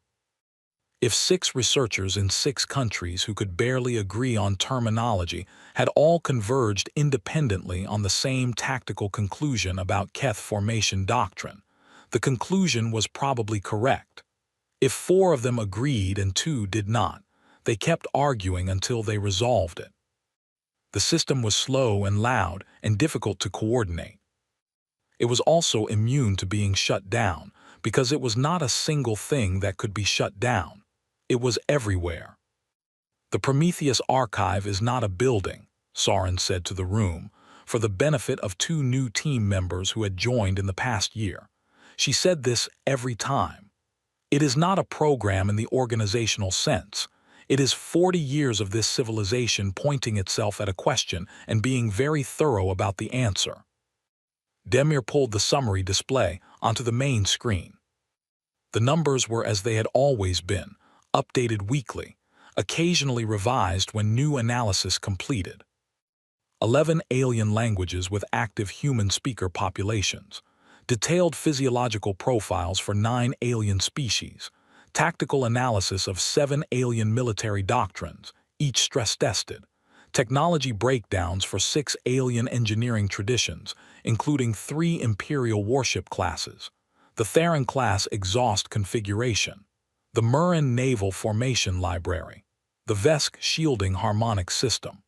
If 6 researchers in 6 countries who could barely agree on terminology had all converged independently on the same tactical conclusion about Keth formation doctrine, the conclusion was probably correct. If 4 of them agreed and 2 did not, they kept arguing until they resolved it. The system was slow and loud and difficult to coordinate. It was also immune to being shut down because it was not a single thing that could be shut down. It was everywhere. The Prometheus archive is not a building, Soren said to the room, for the benefit of 2 new team members who had joined in the past year. She said this every time. It is not a program in the organizational sense. It is 40 years of this civilization pointing itself at a question and being very thorough about the answer. Demir pulled the summary display onto the main screen. The numbers were as they had always been, updated weekly, occasionally revised when new analysis completed. 11 alien languages with active human speaker populations, detailed physiological profiles for 9 alien species, tactical analysis of 7 alien military doctrines, each stress-tested, technology breakdowns for 6 alien engineering traditions, including 3 Imperial warship classes, the Theron-class exhaust configuration, the Murin Naval Formation Library, the Vesk shielding harmonic system,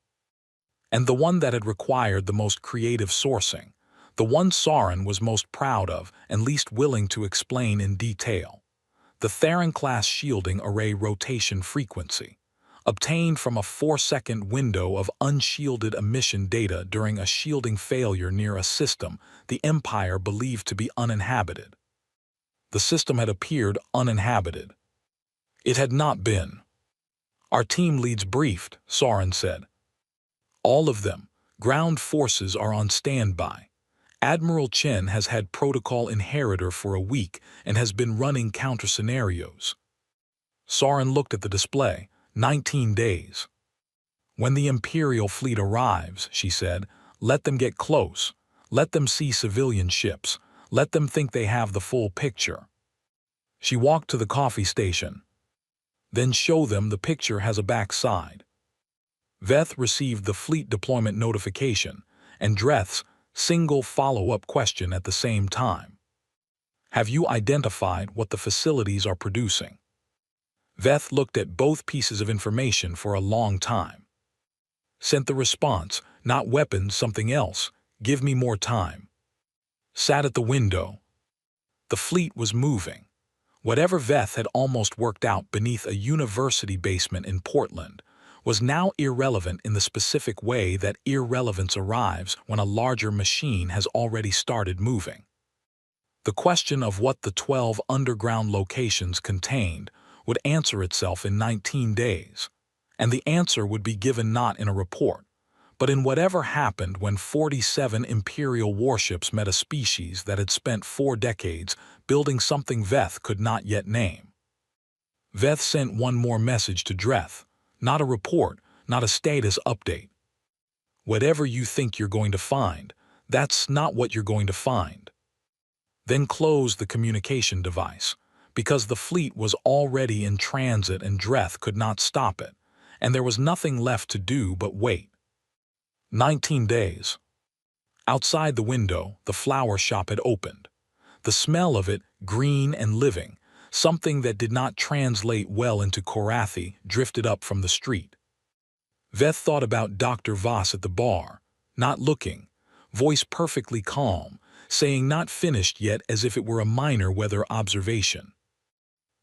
and the one that had required the most creative sourcing, the one Sauron was most proud of and least willing to explain in detail, the Theron-class shielding array rotation frequency, obtained from a 4-second window of unshielded emission data during a shielding failure near a system the Empire believed to be uninhabited. The system had appeared uninhabited. It had not been. "Our team leads briefed," Sauron said. "All of them. Ground forces are on standby. Admiral Chen has had Protocol Inheritor for a week and has been running counter-scenarios." Sauron looked at the display. 19 days. "When the Imperial fleet arrives," she said, "let them get close. Let them see civilian ships. Let them think they have the full picture." She walked to the coffee station. "Then show them the picture has a backside." Veth received the fleet deployment notification and Dreth's single follow-up question at the same time. "Have you identified what the facilities are producing?" Veth looked at both pieces of information for a long time. Sent the response, "Not weapons, something else. Give me more time." Sat at the window. The fleet was moving. Whatever Veth had almost worked out beneath a university basement in Portland was now irrelevant in the specific way that irrelevance arrives when a larger machine has already started moving. The question of what the 12 underground locations contained would answer itself in 19 days, and the answer would be given not in a report, but in whatever happened when 47 Imperial warships met a species that had spent 4 decades building something Veth could not yet name. Veth sent one more message to Dreth, not a report, not a status update. "Whatever you think you're going to find, that's not what you're going to find." Then close the communication device, because the fleet was already in transit and Dreth could not stop it, and there was nothing left to do but wait. 19 days. Outside the window, the flower shop had opened. The smell of it, green and living, something that did not translate well into Korathi, drifted up from the street. Veth thought about Dr. Voss at the bar, not looking, voice perfectly calm, saying not finished yet as if it were a minor weather observation.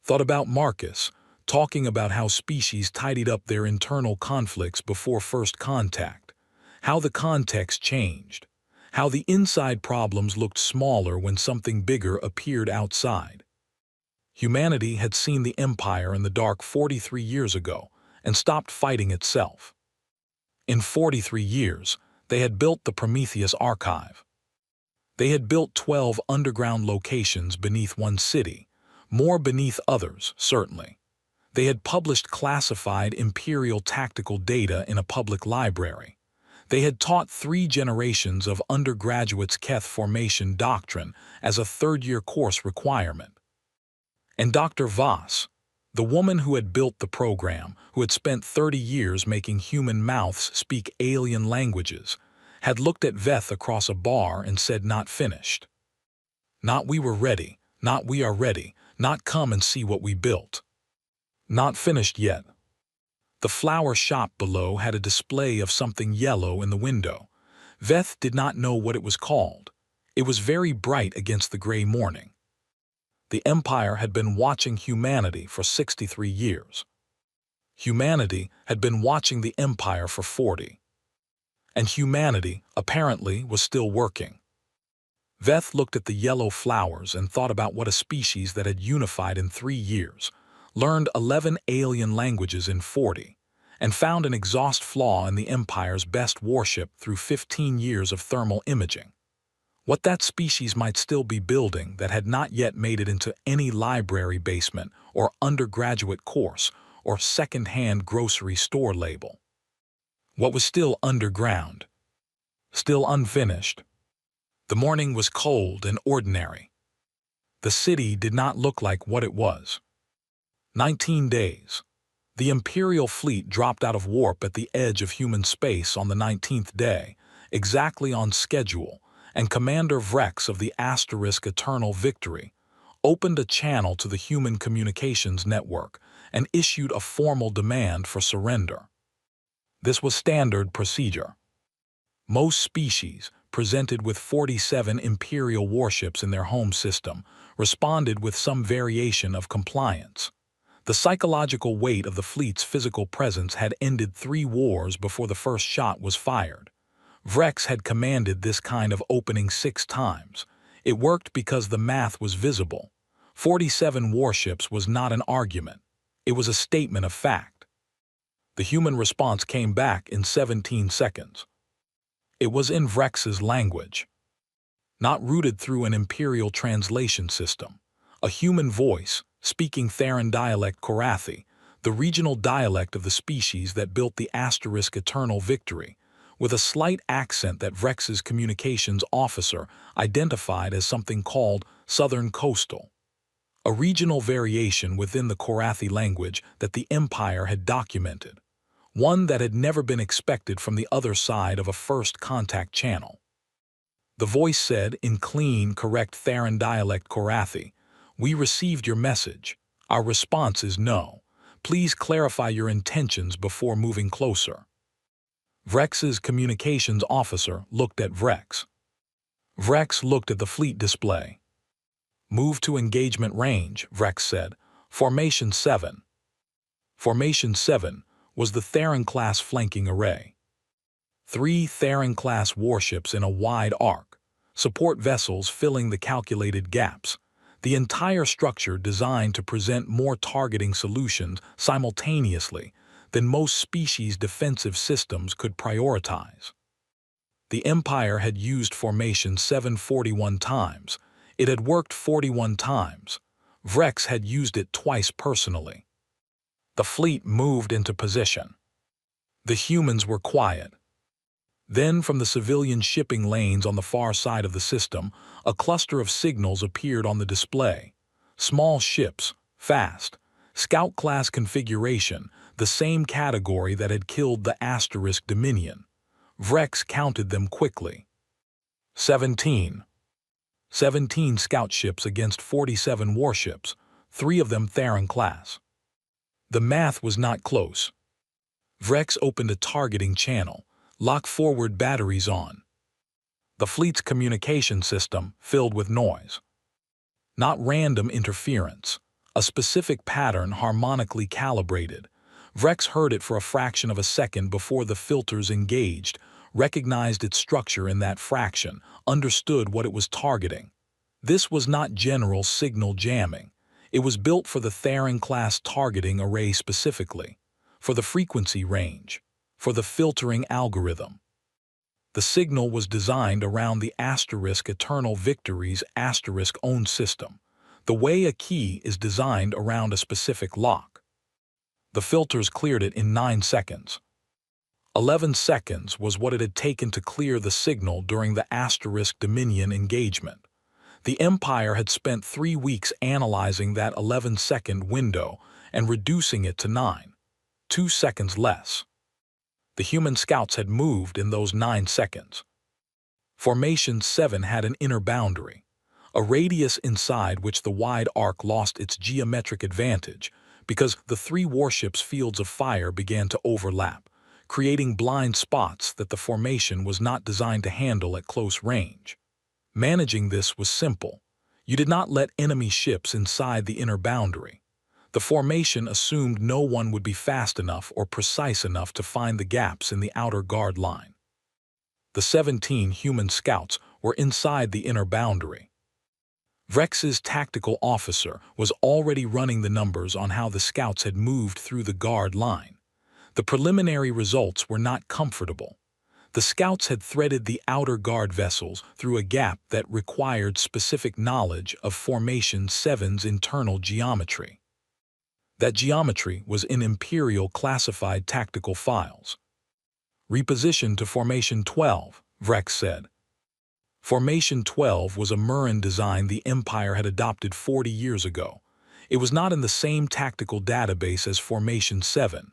Thought about Marcus, talking about how species tidied up their internal conflicts before first contact, how the context changed, how the inside problems looked smaller when something bigger appeared outside. Humanity had seen the Empire in the dark 43 years ago and stopped fighting itself. In 43 years, they had built the Prometheus Archive. They had built 12 underground locations beneath one city, more beneath others, certainly. They had published classified Imperial tactical data in a public library. They had taught 3 generations of undergraduates Keth formation doctrine as a third-year course requirement. And Dr. Voss, the woman who had built the program, who had spent 30 years making human mouths speak alien languages, had looked at Veth across a bar and said not finished. Not we were ready, not we are ready, not come and see what we built. Not finished yet. The flower shop below had a display of something yellow in the window. Veth did not know what it was called. It was very bright against the gray morning. The Empire had been watching humanity for 63 years. Humanity had been watching the Empire for 40. And humanity, apparently, was still working. Veth looked at the yellow flowers and thought about what a species that had unified in 3 years, learned 11 alien languages in 40, and found an exhaust flaw in the Empire's best warship through 15 years of thermal imaging. What that species might still be building that had not yet made it into any library basement or undergraduate course or second-hand grocery store label. What was still underground, still unfinished. The morning was cold and ordinary. The city did not look like what it was. 19 days. The Imperial fleet dropped out of warp at the edge of human space on the 19th day, exactly on schedule, and Commander Vrex of the Eternal Victory opened a channel to the human communications network and issued a formal demand for surrender. This was standard procedure. Most species, presented with 47 Imperial warships in their home system, responded with some variation of compliance. The psychological weight of the fleet's physical presence had ended 3 wars before the first shot was fired. Vrex had commanded this kind of opening 6 times. It worked because the math was visible. 47 warships was not an argument. It was a statement of fact. The human response came back in 17 seconds. It was in Vrex's language, not rooted through an Imperial translation system. A human voice, speaking Theran dialect Korathi, the regional dialect of the species that built the Eternal Victory, with a slight accent that Vrex's communications officer identified as something called Southern Coastal, a regional variation within the Korathi language that the Empire had documented, one that had never been expected from the other side of a first contact channel. The voice said in clean, correct Theran dialect Korathi, "We received your message. Our response is no. Please clarify your intentions before moving closer." Vrex's communications officer looked at Vrex. Vrex looked at the fleet display. "Move to engagement range," Vrex said. "Formation 7. Formation 7 was the Theran-class flanking array. 3 Theran-class warships in a wide arc, support vessels filling the calculated gaps, the entire structure designed to present more targeting solutions simultaneously than most species' defensive systems could prioritize. The Empire had used Formation 7 41 times. It had worked 41 times. Vrex had used it twice personally. The fleet moved into position. The humans were quiet. Then, from the civilian shipping lanes on the far side of the system, a cluster of signals appeared on the display. Small ships, fast, scout-class configuration, the same category that had killed the Dominion. Vrex counted them quickly. 17. 17 scout ships against 47 warships, 3 of them Theran-class. The math was not close. Vrex opened a targeting channel. Lock forward batteries on. The fleet's communication system filled with noise. Not random interference, a specific pattern harmonically calibrated. Vrex heard it for a fraction of a second before the filters engaged, recognized its structure in that fraction, understood what it was targeting. This was not general signal jamming. It was built for the Theran-class targeting array specifically, for the frequency range, for the filtering algorithm. The signal was designed around the Eternal Victory's own system, the way a key is designed around a specific lock. The filters cleared it in 9 seconds. 11 seconds was what it had taken to clear the signal during the Dominion engagement. The Empire had spent 3 weeks analyzing that 11-second window and reducing it to 9, 2 seconds less. The human scouts had moved in those 9 seconds. Formation 7 had an inner boundary, a radius inside which the wide arc lost its geometric advantage because the 3 warships' fields of fire began to overlap, creating blind spots that the formation was not designed to handle at close range. Managing this was simple. You did not let enemy ships inside the inner boundary. The formation assumed no one would be fast enough or precise enough to find the gaps in the outer guard line. The 17 human scouts were inside the inner boundary. Vrex's tactical officer was already running the numbers on how the scouts had moved through the guard line. The preliminary results were not comfortable. The scouts had threaded the outer guard vessels through a gap that required specific knowledge of Formation 7's internal geometry. That geometry was in Imperial classified tactical files. "Reposition to Formation 12, Vrex said. Formation 12 was a Murin design the Empire had adopted 40 years ago. It was not in the same tactical database as Formation 7.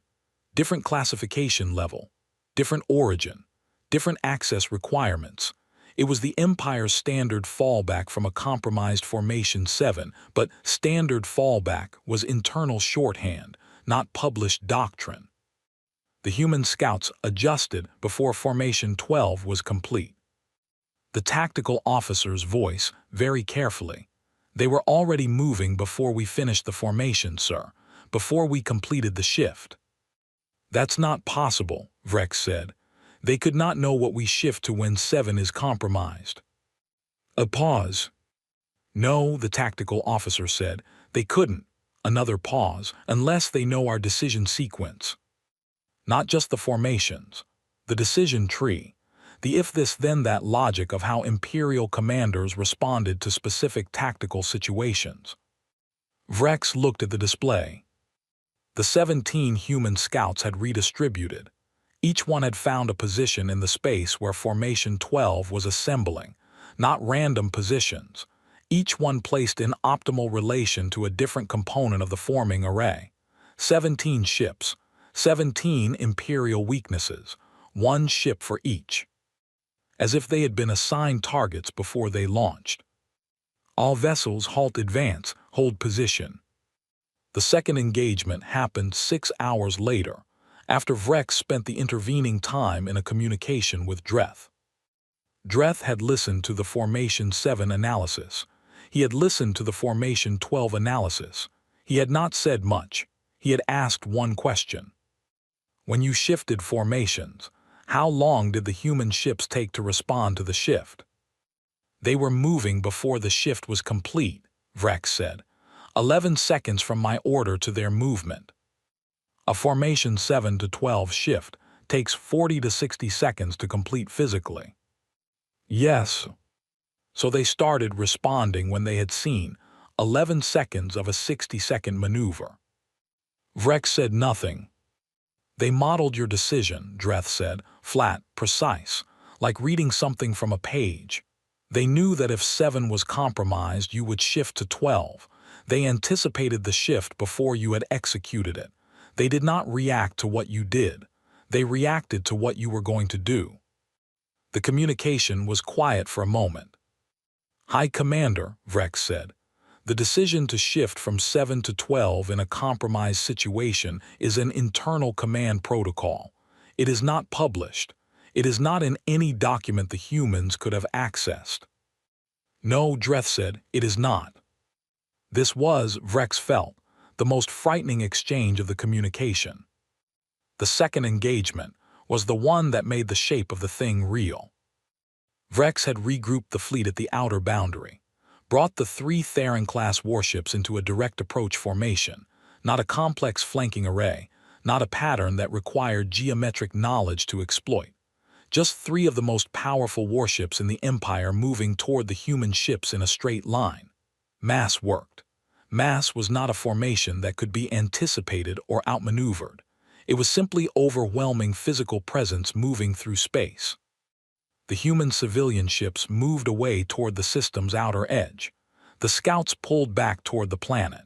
Different classification level, different origin, different access requirements. It was the Empire's standard fallback from a compromised Formation 7, but standard fallback was internal shorthand, not published doctrine. The human scouts adjusted before Formation 12 was complete. The tactical officer's voice, very carefully. They were already moving before we finished the formation, sir, before we completed the shift. That's not possible, Vrex said. They could not know what we shift to when 7 is compromised. A pause. No, the tactical officer said. They couldn't. Another pause, unless they know our decision sequence. Not just the formations, the decision tree, the if-this-then-that logic of how Imperial commanders responded to specific tactical situations. Vrex looked at the display. The 17 human scouts had redistributed. Each one had found a position in the space where Formation 12 was assembling, not random positions, each one placed in optimal relation to a different component of the forming array. 17 ships, 17 Imperial weaknesses, one ship for each. As if they had been assigned targets before they launched. All vessels halt advance, hold position. The second engagement happened 6 hours later, after Vrex spent the intervening time in a communication with Dreth. Dreth had listened to the Formation 7 analysis. He had listened to the Formation 12 analysis. He had not said much. He had asked one question. When you shifted formations, how long did the human ships take to respond to the shift? They were moving before the shift was complete, Vrex said. 11 seconds from my order to their movement. A Formation 7 to 12 shift takes 40 to 60 seconds to complete physically. Yes. So they started responding when they had seen 11 seconds of a 60-second maneuver. Vrex said nothing. They modeled your decision, Dreth said, flat, precise, like reading something from a page. They knew that if 7 was compromised, you would shift to 12. They anticipated the shift before you had executed it. They did not react to what you did. They reacted to what you were going to do. The communication was quiet for a moment. High Commander, Vrex said, the decision to shift from 7 to 12 in a compromised situation is an internal command protocol. It is not published. It is not in any document the humans could have accessed. No, Dreth said, it is not. This was, Vrex felt, the most frightening exchange of the communication. The second engagement was the one that made the shape of the thing real. Vrex had regrouped the fleet at the outer boundary, brought the 3 Theron-class warships into a direct approach formation, not a complex flanking array, not a pattern that required geometric knowledge to exploit. Just 3 of the most powerful warships in the Empire moving toward the human ships in a straight line. Mass worked. Mass was not a formation that could be anticipated or outmaneuvered. It was simply overwhelming physical presence moving through space. The human civilian ships moved away toward the system's outer edge. The scouts pulled back toward the planet.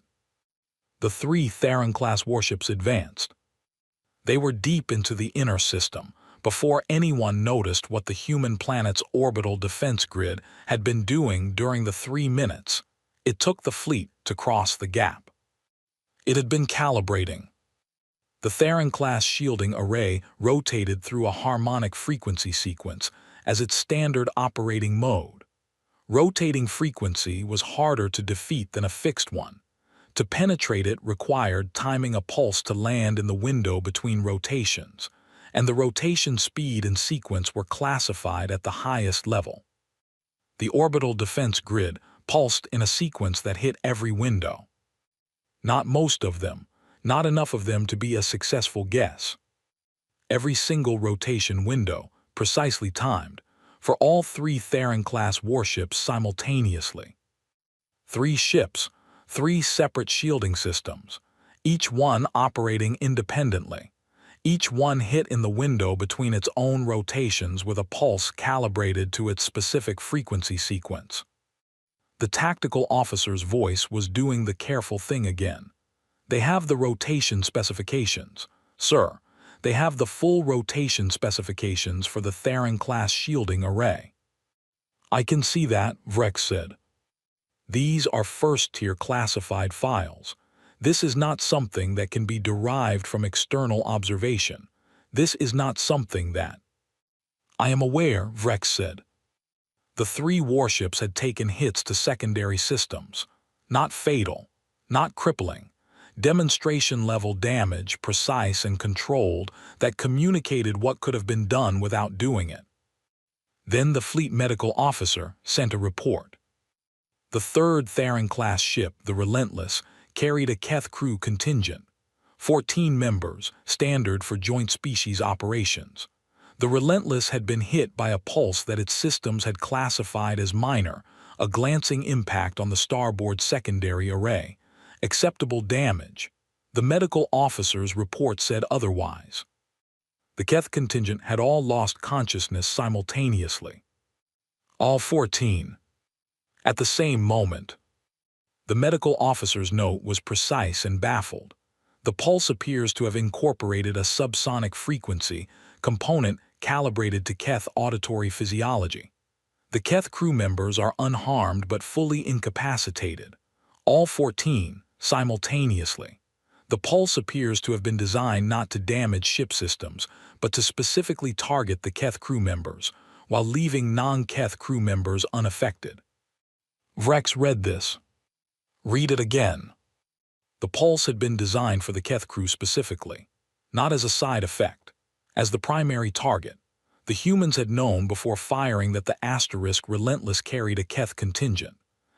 The 3 Theron-class warships advanced. They were deep into the inner system before anyone noticed what the human planet's orbital defense grid had been doing during the 3 minutes it took the fleet to cross the gap. It had been calibrating. The Theron-class shielding array rotated through a harmonic frequency sequence as its standard operating mode. Rotating frequency was harder to defeat than a fixed one. To penetrate it required timing a pulse to land in the window between rotations, and the rotation speed and sequence were classified at the highest level. The orbital defense grid pulsed in a sequence that hit every window. Not most of them, not enough of them to be a successful guess. Every single rotation window, precisely timed, for all 3 Theron-class warships simultaneously. 3 ships, 3 separate shielding systems, each one operating independently. Each one hit in the window between its own rotations with a pulse calibrated to its specific frequency sequence. The tactical officer's voice was doing the careful thing again. They have the rotation specifications. Sir, they have the full rotation specifications for the Theron-class shielding array. I can see that, Vrex said. These are first-tier classified files. This is not something that can be derived from external observation. This is not something that... I am aware, Vrex said. The 3 warships had taken hits to secondary systems. Not fatal, not crippling. Demonstration-level damage, precise and controlled, that communicated what could have been done without doing it. Then the fleet medical officer sent a report. The 3rd Theron-class ship, the Relentless, carried a Keth crew contingent. 14 members, standard for joint species operations. The Relentless had been hit by a pulse that its systems had classified as minor, a glancing impact on the starboard secondary array. Acceptable damage. The medical officer's report said otherwise. The Keth contingent had all lost consciousness simultaneously. All 14. At the same moment. The medical officer's note was precise and baffled. The pulse appears to have incorporated a subsonic frequency component calibrated to Keth auditory physiology. The Keth crew members are unharmed but fully incapacitated. All 14, simultaneously. The pulse appears to have been designed not to damage ship systems, but to specifically target the Keth crew members, while leaving non-Keth crew members unaffected. Vrex read this. Read it again. The pulse had been designed for the Keth crew specifically, not as a side effect, as the primary target. The humans had known before firing that the Asterisk Relentless carried a Keth contingent,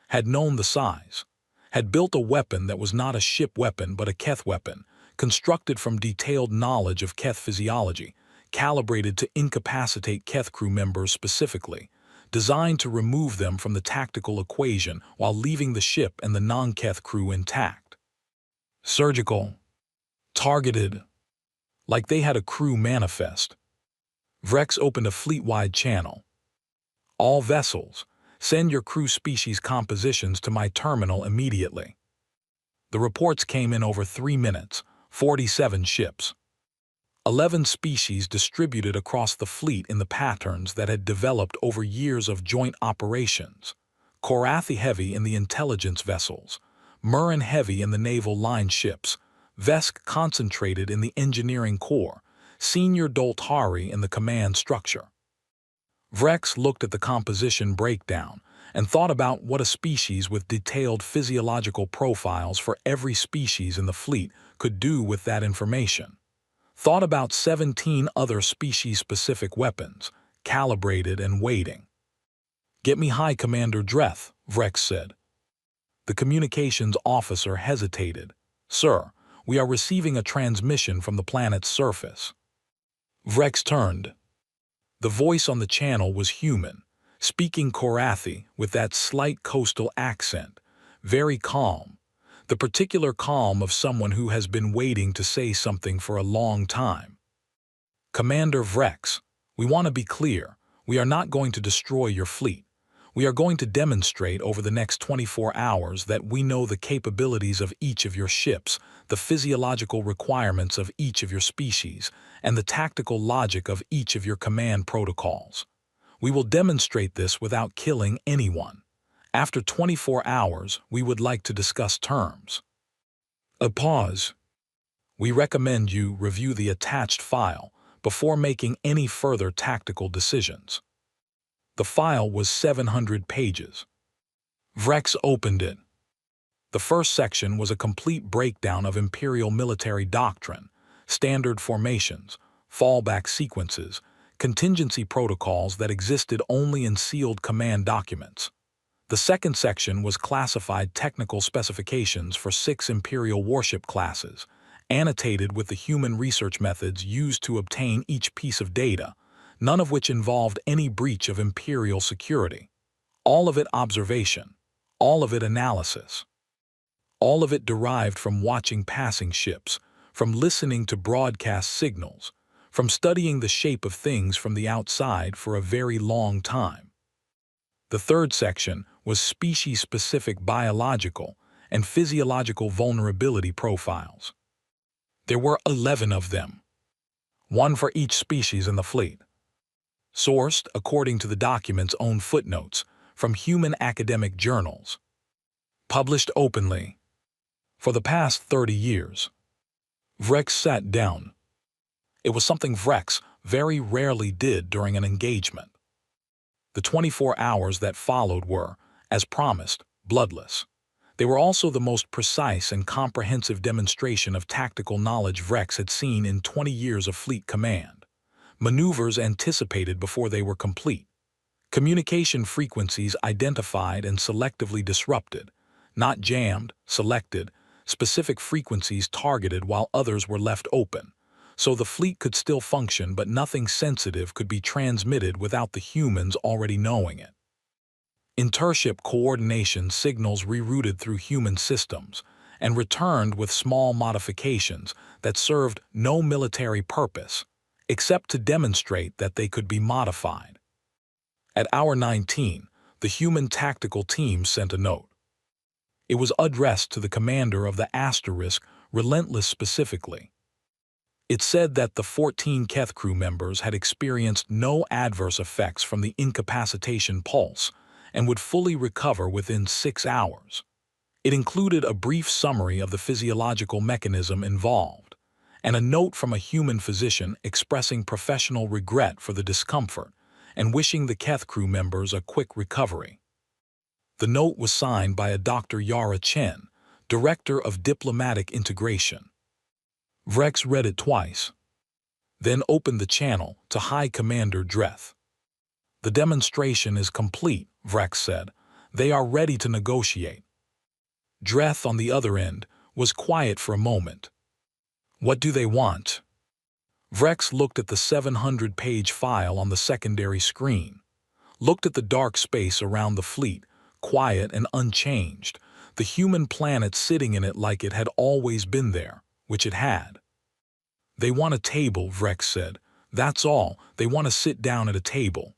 had known the size, had built a weapon that was not a ship weapon but a Keth weapon, constructed from detailed knowledge of Keth physiology, calibrated to incapacitate Keth crew members specifically, designed to remove them from the tactical equation while leaving the ship and the non-Keth crew intact. Surgical. Targeted. Like they had a crew manifest. Vrex opened a fleet-wide channel. All vessels, send your crew species compositions to my terminal immediately. The reports came in over 3 minutes, 47 ships. 11 species distributed across the fleet in the patterns that had developed over years of joint operations. Korathi heavy in the intelligence vessels, Murren heavy in the naval line ships, Vesk concentrated in the engineering corps, Senior Doltari in the command structure. Vrex looked at the composition breakdown and thought about what a species with detailed physiological profiles for every species in the fleet could do with that information. Thought about 17 other species-specific weapons, calibrated and waiting. Get me High Commander Dreth, Vrex said. The communications officer hesitated. Sir, we are receiving a transmission from the planet's surface. Vrex turned. The voice on the channel was human, speaking Korathi with that slight coastal accent, very calm. The particular calm of someone who has been waiting to say something for a long time. Commander Vrex, we want to be clear. We are not going to destroy your fleet. We are going to demonstrate over the next 24 hours that we know the capabilities of each of your ships, the physiological requirements of each of your species, and the tactical logic of each of your command protocols. We will demonstrate this without killing anyone. After 24 hours, we would like to discuss terms. A pause. We recommend you review the attached file before making any further tactical decisions. The file was 700 pages. Vrex opened it. The first section was a complete breakdown of Imperial military doctrine, standard formations, fallback sequences, contingency protocols that existed only in sealed command documents. The second section was classified technical specifications for 6 Imperial warship classes, annotated with the human research methods used to obtain each piece of data, none of which involved any breach of Imperial security. All of it observation, all of it analysis. All of it derived from watching passing ships, from listening to broadcast signals, from studying the shape of things from the outside for a very long time. The third section was species-specific biological and physiological vulnerability profiles. There were 11 of them, one for each species in the fleet. Sourced, according to the document's own footnotes, from human academic journals. Published openly. For the past 30 years. Vrex sat down. It was something Vrex very rarely did during an engagement. The 24 hours that followed were, as promised, bloodless. They were also the most precise and comprehensive demonstration of tactical knowledge Vrex had seen in 20 years of fleet command. Maneuvers anticipated before they were complete. Communication frequencies identified and selectively disrupted, not jammed, selected, specific frequencies targeted while others were left open, so the fleet could still function but nothing sensitive could be transmitted without the humans already knowing it. Intership coordination signals rerouted through human systems and returned with small modifications that served no military purpose, except to demonstrate that they could be modified. At hour 19, the human tactical team sent a note. It was addressed to the commander of the Asterisk Relentless specifically. It said that the 14 Keth crew members had experienced no adverse effects from the incapacitation pulse and would fully recover within 6 hours. It included a brief summary of the physiological mechanism involved, and a note from a human physician expressing professional regret for the discomfort and wishing the Keth crew members a quick recovery. The note was signed by a Dr. Yara Chen, Director of Diplomatic Integration. Vrex read it twice, then opened the channel to High Commander Dreth. "The demonstration is complete," Vrex said. "They are ready to negotiate." Dreth, on the other end, was quiet for a moment. "What do they want?" Vrex looked at the 700-page file on the secondary screen, looked at the dark space around the fleet, quiet and unchanged, the human planet sitting in it like it had always been there, which it had. "They want a table," Vrex said. "That's all. They want to sit down at a table."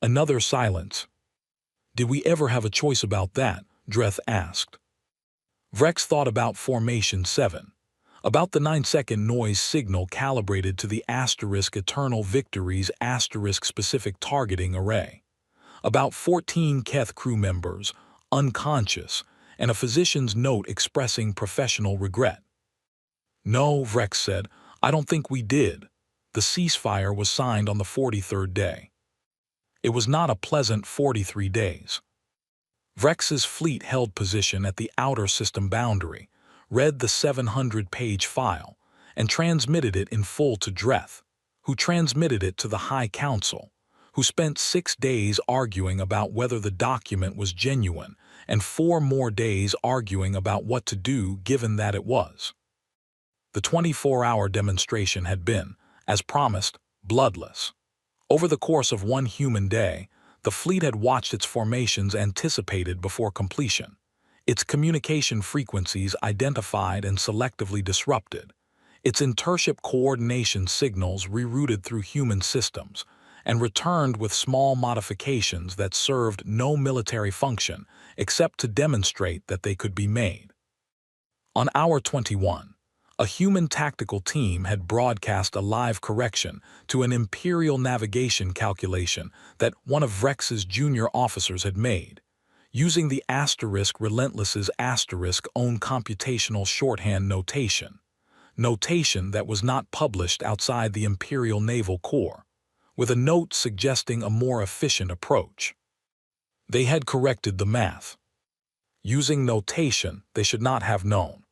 Another silence. "Did we ever have a choice about that?" Dreth asked. Vrex thought about Formation 7. About the 9-second noise signal calibrated to the Asterisk Eternal Victory's Asterisk-specific targeting array. About 14 Keth crew members, unconscious, and a physician's note expressing professional regret. "No," Vrex said, "I don't think we did." The ceasefire was signed on the 43rd day. It was not a pleasant 43 days. Vrex's fleet held position at the outer system boundary, read the 700-page file, and transmitted it in full to Dreth, who transmitted it to the High Council, who spent 6 days arguing about whether the document was genuine and 4 more days arguing about what to do given that it was. The 24-hour demonstration had been, as promised, bloodless. Over the course of one human day, the fleet had watched its formations anticipated before completion, its communication frequencies identified and selectively disrupted, its intership coordination signals rerouted through human systems, and returned with small modifications that served no military function except to demonstrate that they could be made. On hour 21, a human tactical team had broadcast a live correction to an Imperial navigation calculation that one of Vrex's junior officers had made, using the Asterisk Relentless's Asterisk own computational shorthand notation that was not published outside the Imperial Naval Corps, with a note suggesting a more efficient approach. They had corrected the math. Using notation they should not have known.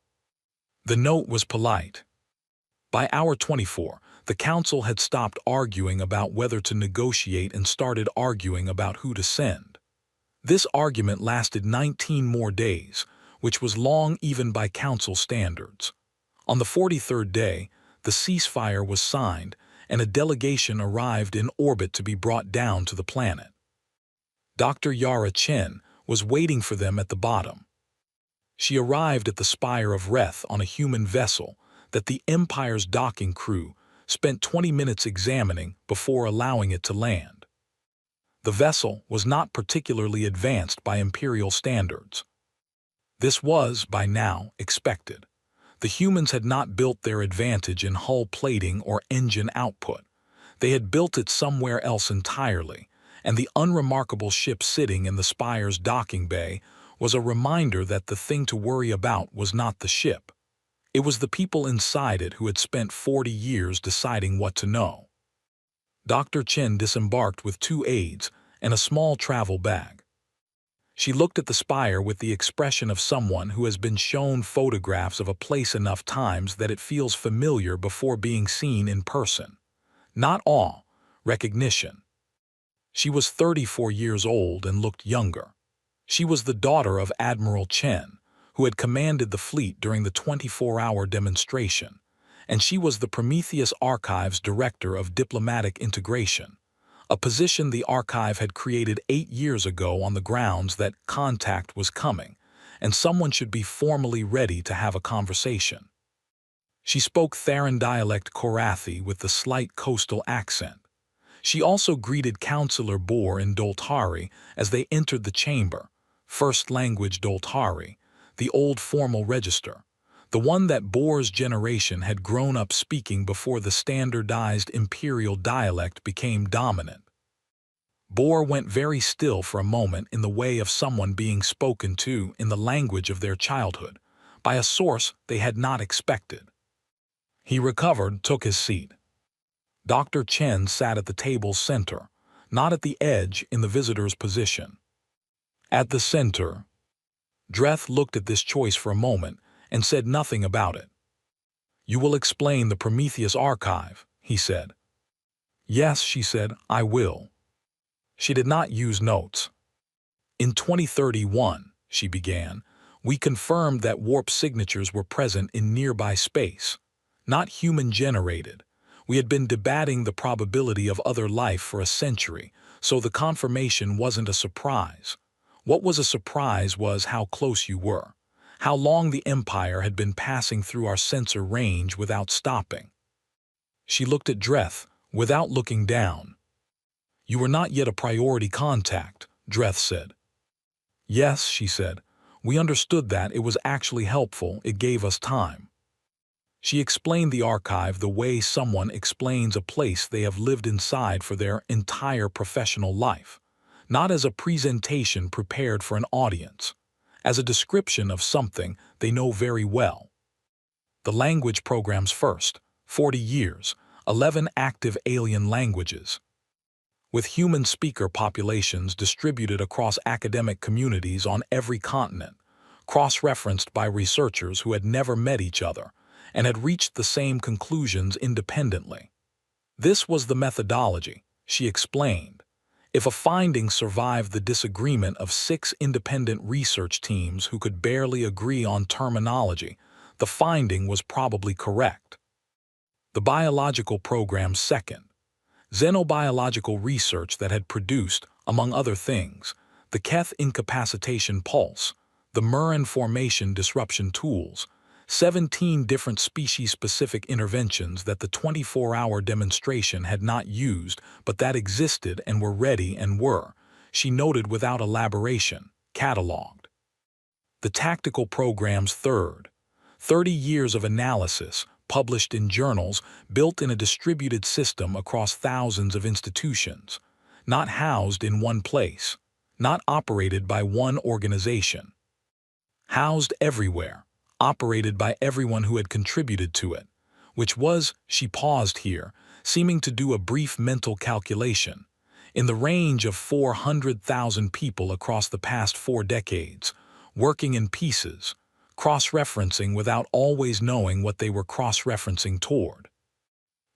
The note was polite. By hour 24, the council had stopped arguing about whether to negotiate and started arguing about who to send. This argument lasted 19 more days, which was long even by council standards. On the 43rd day, the ceasefire was signed and a delegation arrived in orbit to be brought down to the planet. Dr. Yara Chen was waiting for them at the bottom. She arrived at the Spire of Reth on a human vessel that the Empire's docking crew spent 20 minutes examining before allowing it to land. The vessel was not particularly advanced by Imperial standards. This was, by now, expected. The humans had not built their advantage in hull plating or engine output. They had built it somewhere else entirely, and the unremarkable ship sitting in the Spire's docking bay was a reminder that the thing to worry about was not the ship. It was the people inside it who had spent 40 years deciding what to know. Dr. Chen disembarked with 2 aides and a small travel bag. She looked at the Spire with the expression of someone who has been shown photographs of a place enough times that it feels familiar before being seen in person. Not awe, recognition. She was 34 years old and looked younger. She was the daughter of Admiral Chen, who had commanded the fleet during the 24-hour demonstration, and she was the Prometheus Archive's Director of Diplomatic Integration, a position the Archive had created 8 years ago on the grounds that contact was coming, and someone should be formally ready to have a conversation. She spoke Theran dialect Korathi with the slight coastal accent. She also greeted Counselor Bohr in Doltari as they entered the chamber, first language Doltari, the old formal register, the one that Bohr's generation had grown up speaking before the standardized imperial dialect became dominant. Bohr went very still for a moment in the way of someone being spoken to in the language of their childhood, by a source they had not expected. He recovered, took his seat. Dr. Chen sat at the table's center, not at the edge in the visitor's position. At the center, Dreth looked at this choice for a moment and said nothing about it. "You will explain the Prometheus Archive," he said. "Yes," she said, "I will." She did not use notes. "In 2031, she began, "we confirmed that warp signatures were present in nearby space, not human-generated. We had been debating the probability of other life for a century, so the confirmation wasn't a surprise. What was a surprise was how close you were, how long the Empire had been passing through our sensor range without stopping." She looked at Dreth, without looking down. "You were not yet a priority contact," Dreth said. "Yes," she said. "We understood that. It was actually helpful. It gave us time." She explained the archive the way someone explains a place they have lived inside for their entire professional life, not as a presentation prepared for an audience, as a description of something they know very well. The language programs first, 40 years, 11 active alien languages. With human speaker populations distributed across academic communities on every continent, cross-referenced by researchers who had never met each other, and had reached the same conclusions independently. This was the methodology, she explained. If a finding survived the disagreement of 6 independent research teams who could barely agree on terminology, the finding was probably correct. The biological program second. Xenobiological research that had produced, among other things, the Keth incapacitation pulse, the Murin formation disruption tools, 17 different species-specific interventions that the 24-hour demonstration had not used but that existed and were ready and were, she noted without elaboration, catalogued. The tactical program's third, 30 years of analysis, published in journals, built in a distributed system across thousands of institutions, not housed in one place, not operated by one organization. Housed everywhere, operated by everyone who had contributed to it, which was, she paused here, seeming to do a brief mental calculation, in the range of 400,000 people across the past 4 decades, working in pieces, cross-referencing without always knowing what they were cross-referencing toward.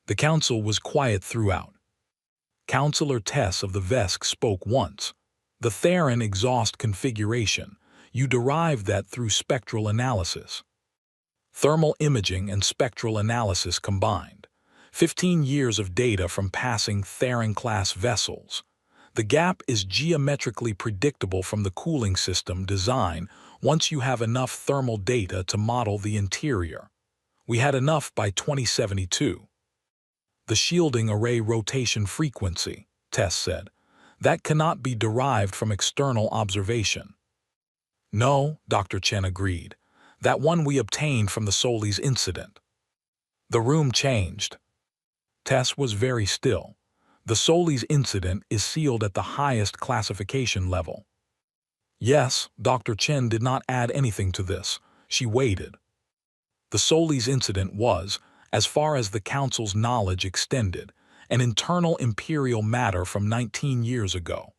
The council was quiet throughout. Counselor Tess of the Vesk spoke once. "The Theran exhaust configuration, you derived that through spectral analysis. Thermal imaging and spectral analysis combined. 15 years of data from passing Theran-class vessels. The gap is geometrically predictable from the cooling system design once you have enough thermal data to model the interior. We had enough by 2072. The shielding array rotation frequency," Tess said. That cannot be derived from external observation. No, Dr. Chen agreed. That one we obtained from the Solis incident. The room changed. Tess was very still. The Solis incident is sealed at the highest classification level. Yes, Dr. Chen did not add anything to this. She waited. The Solis incident was, as far as the Council's knowledge extended, an internal Imperial matter from 19 years ago.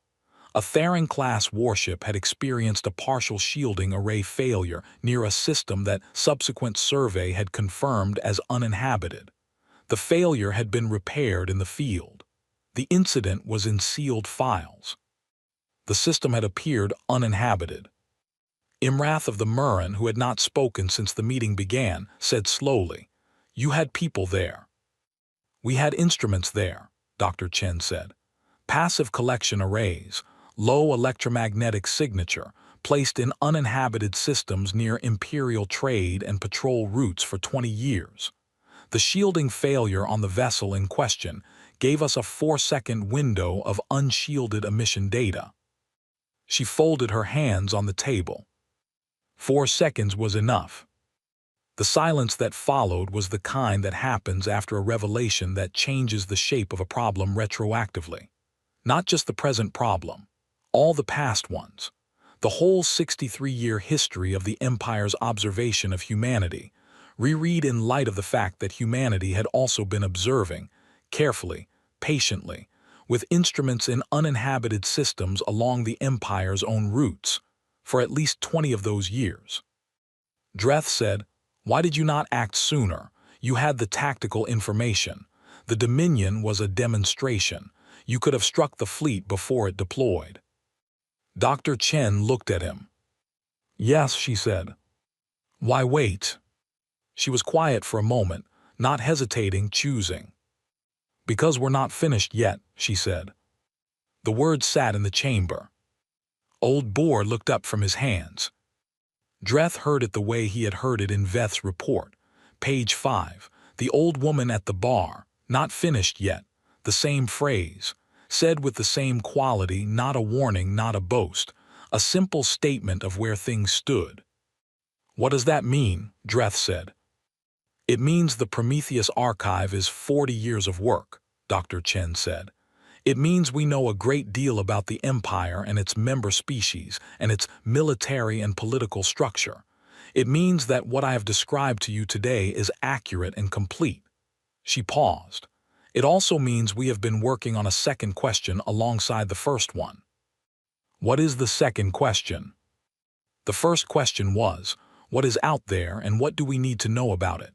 A Theron-class warship had experienced a partial shielding array failure near a system that subsequent survey had confirmed as uninhabited. The failure had been repaired in the field. The incident was in sealed files. The system had appeared uninhabited. Imrath of the Murren, who had not spoken since the meeting began, said slowly, "You had people there." "We had instruments there," Dr. Chen said. "Passive collection arrays, low electromagnetic signature, placed in uninhabited systems near Imperial trade and patrol routes for 20 years. The shielding failure on the vessel in question gave us a 4-second window of unshielded emission data." She folded her hands on the table. 4 seconds was enough. The silence that followed was the kind that happens after a revelation that changes the shape of a problem retroactively. Not just the present problem, all the past ones. The whole 63-year history of the Empire's observation of humanity, reread in light of the fact that humanity had also been observing, carefully, patiently, with instruments in uninhabited systems along the Empire's own routes, for at least 20 of those years. Dreth said, "Why did you not act sooner? You had the tactical information. The Dominion was a demonstration. You could have struck the fleet before it deployed." Dr. Chen looked at him. "Yes," she said. "Why wait?" She was quiet for a moment, not hesitating, choosing. "Because we're not finished yet," she said. The words sat in the chamber. Old Boar looked up from his hands. Dreth heard it the way he had heard it in Veth's report. Page 5, the old woman at the bar, not finished yet, the same phrase, said with the same quality, not a warning, not a boast, a simple statement of where things stood. "What does that mean?" Dreth said. "It means the Prometheus archive is 40 years of work," Dr. Chen said. "It means we know a great deal about the Empire and its member species and its military and political structure. It means that what I have described to you today is accurate and complete." She paused. "It also means we have been working on a second question alongside the first one." "What is the second question?" "The first question was, what is out there and what do we need to know about it?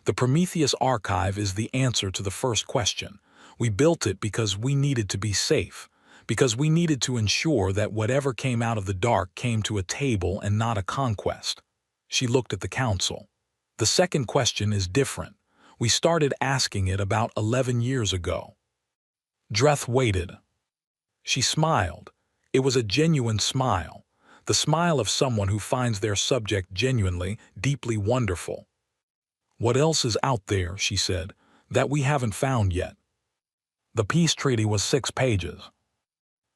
The Prometheus archive is the answer to the first question. We built it because we needed to be safe, because we needed to ensure that whatever came out of the dark came to a table and not a conquest." She looked at the council. "The second question is different. We started asking it about 11 years ago." Dreth waited. She smiled. It was a genuine smile, the smile of someone who finds their subject genuinely, deeply wonderful. "What else is out there," she said, "that we haven't found yet?" The peace treaty was 6 pages.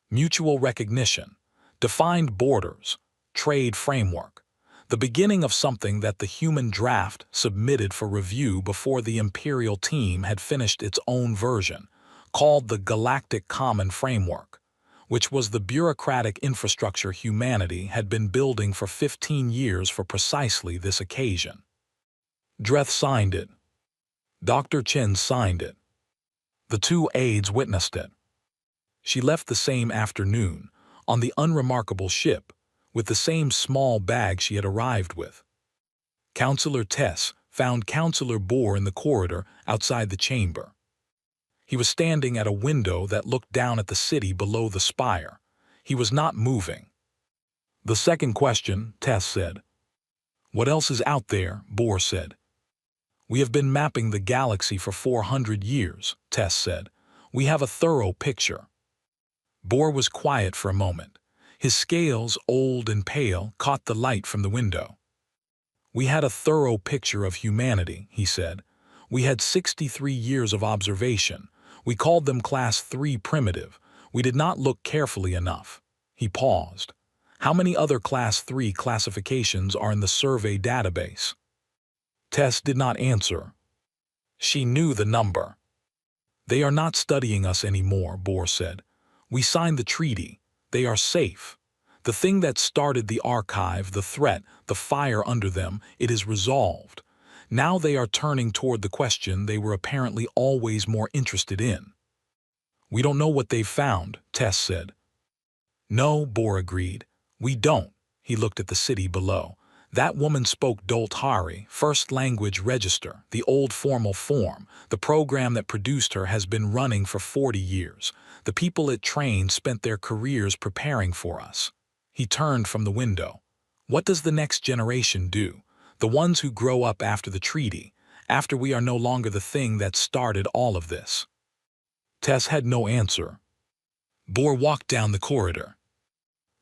Mutual recognition, defined borders, trade framework, the beginning of something that the human draft submitted for review before the Imperial team had finished its own version, called the Galactic Common Framework, which was the bureaucratic infrastructure humanity had been building for 15 years for precisely this occasion. Dreth signed it. Dr. Chen signed it. The 2 aides witnessed it. She left the same afternoon, on the unremarkable ship, with the same small bag she had arrived with. Councillor Tess found Councillor Boar in the corridor outside the chamber. He was standing at a window that looked down at the city below the spire. He was not moving. "The second question," Tess said. "What else is out there?" Boar said. "We have been mapping the galaxy for 400 years, Tess said. "We have a thorough picture." Boar was quiet for a moment. His scales, old and pale, caught the light from the window. "We had a thorough picture of humanity," he said. "We had 63 years of observation. We called them Class 3 primitive. We did not look carefully enough. He paused. How many other Class 3 classifications are in the survey database? Tess did not answer. She knew the number. They are not studying us anymore, Bohr said. We signed the treaty. They are safe. The thing that started the archive, the threat, the fire under them, it is resolved. Now they are turning toward the question they were apparently always more interested in. We don't know what they've found, Tess said. No, Bohr agreed. We don't. He looked at the city below. That woman spoke Dolthari, first language register, the old formal form. The program that produced her has been running for 40 years. The people it trained spent their careers preparing for us. He turned from the window. What does the next generation do? The ones who grow up after the treaty, after we are no longer the thing that started all of this? Tess had no answer. Bohr walked down the corridor.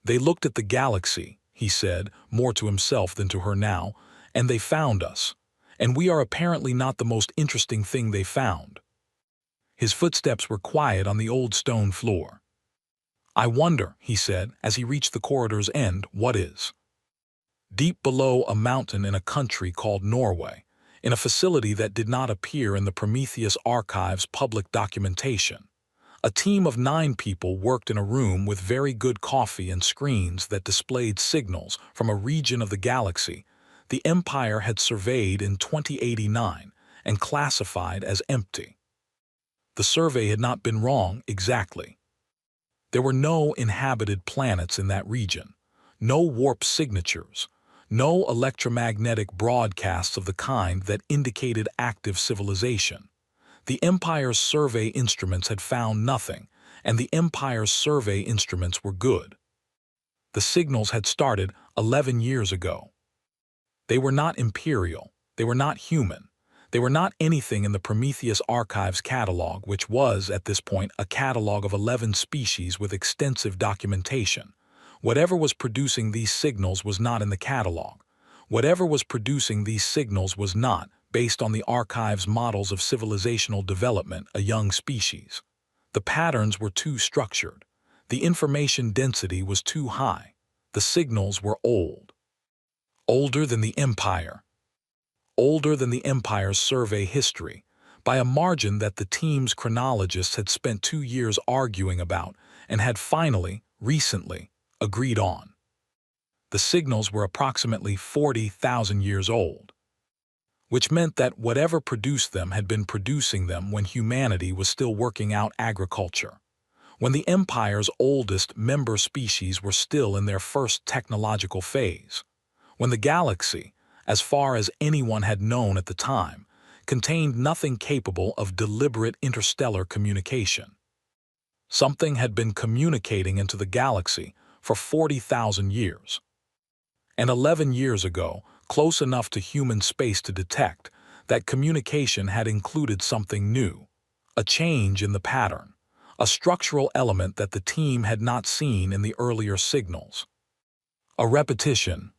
They looked at the galaxy, he said, more to himself than to her now, and they found us. And we are apparently not the most interesting thing they found. His footsteps were quiet on the old stone floor. I wonder, he said, as he reached the corridor's end, what is? Deep below a mountain in a country called Norway, in a facility that did not appear in the Prometheus Archive's public documentation, a team of 9 people worked in a room with very good coffee and screens that displayed signals from a region of the galaxy the Empire had surveyed in 2089 and classified as empty. The survey had not been wrong exactly. There were no inhabited planets in that region, no warp signatures, no electromagnetic broadcasts of the kind that indicated active civilization. The Empire's survey instruments had found nothing, and the Empire's survey instruments were good. The signals had started 11 years ago. They were not imperial, they were not human, they were not anything in the Prometheus Archive's catalog, which was, at this point, a catalog of 11 species with extensive documentation. Whatever was producing these signals was not in the catalog. Whatever was producing these signals was not, based on the archive's models of civilizational development, a young species. The patterns were too structured. The information density was too high. The signals were old. Older than the Empire. Older than the Empire's survey history, by a margin that the team's chronologists had spent 2 years arguing about and had finally, recently, agreed on. The signals were approximately 40,000 years old, which meant that whatever produced them had been producing them when humanity was still working out agriculture, when the Empire's oldest member species were still in their first technological phase, when the galaxy, as far as anyone had known at the time, contained nothing capable of deliberate interstellar communication. Something had been communicating into the galaxy for 40,000 years. And 11 years ago, close enough to human space to detect, that communication had included something new, a change in the pattern, a structural element that the team had not seen in the earlier signals. A repetition,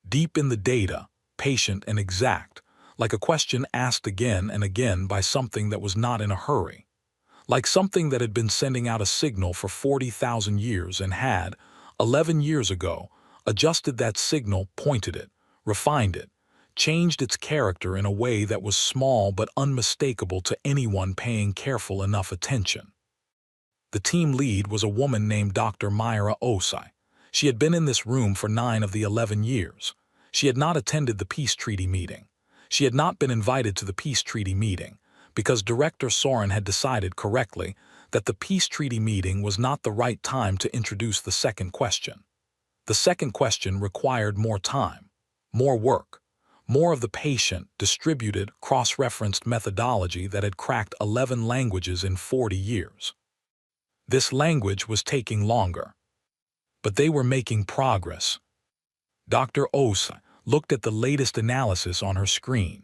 deep in the data, patient and exact, like a question asked again and again by something that was not in a hurry, like something that had been sending out a signal for 40,000 years and had, 11 years ago, adjusted that signal, pointed it, refined it, changed its character in a way that was small but unmistakable to anyone paying careful enough attention. The team lead was a woman named Dr. Myra Osai. She had been in this room for 9 of the 11 years. She had not attended the peace treaty meeting. She had not been invited to the peace treaty meeting, because Director Soren had decided correctly that the peace treaty meeting was not the right time to introduce the second question. The second question required more time, more work, more of the patient, distributed, cross-referenced methodology that had cracked 11 languages in 40 years. This language was taking longer. But they were making progress. Dr. Osai looked at the latest analysis on her screen.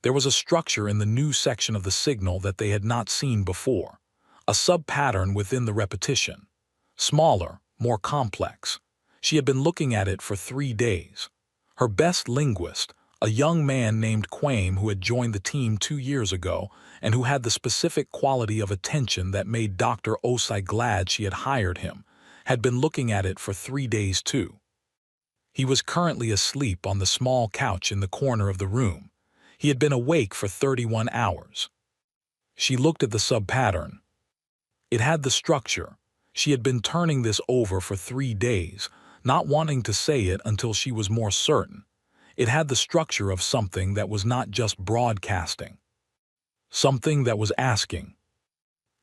There was a structure in the new section of the signal that they had not seen before, a sub-pattern within the repetition, smaller, more complex. She had been looking at it for 3 days. Her best linguist, a young man named Quame who had joined the team 2 years ago and who had the specific quality of attention that made Dr. Osai glad she had hired him, had been looking at it for 3 days too. He was currently asleep on the small couch in the corner of the room. He had been awake for 31 hours. She looked at the sub-pattern. It had the structure. She had been turning this over for 3 days, not wanting to say it until she was more certain. It had the structure of something that was not just broadcasting. Something that was asking.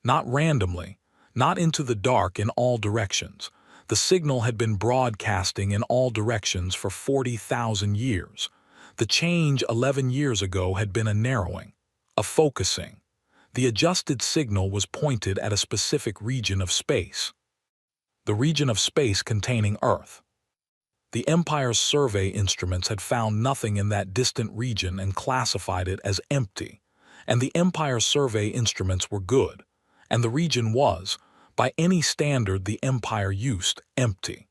Not randomly, not into the dark in all directions. The signal had been broadcasting in all directions for 40,000 years. The change 11 years ago had been a narrowing, a focusing. The adjusted signal was pointed at a specific region of space. The region of space containing Earth. The Empire's survey instruments had found nothing in that distant region and classified it as empty. And the Empire survey instruments were good, and the region was, by any standard the Empire used, empty.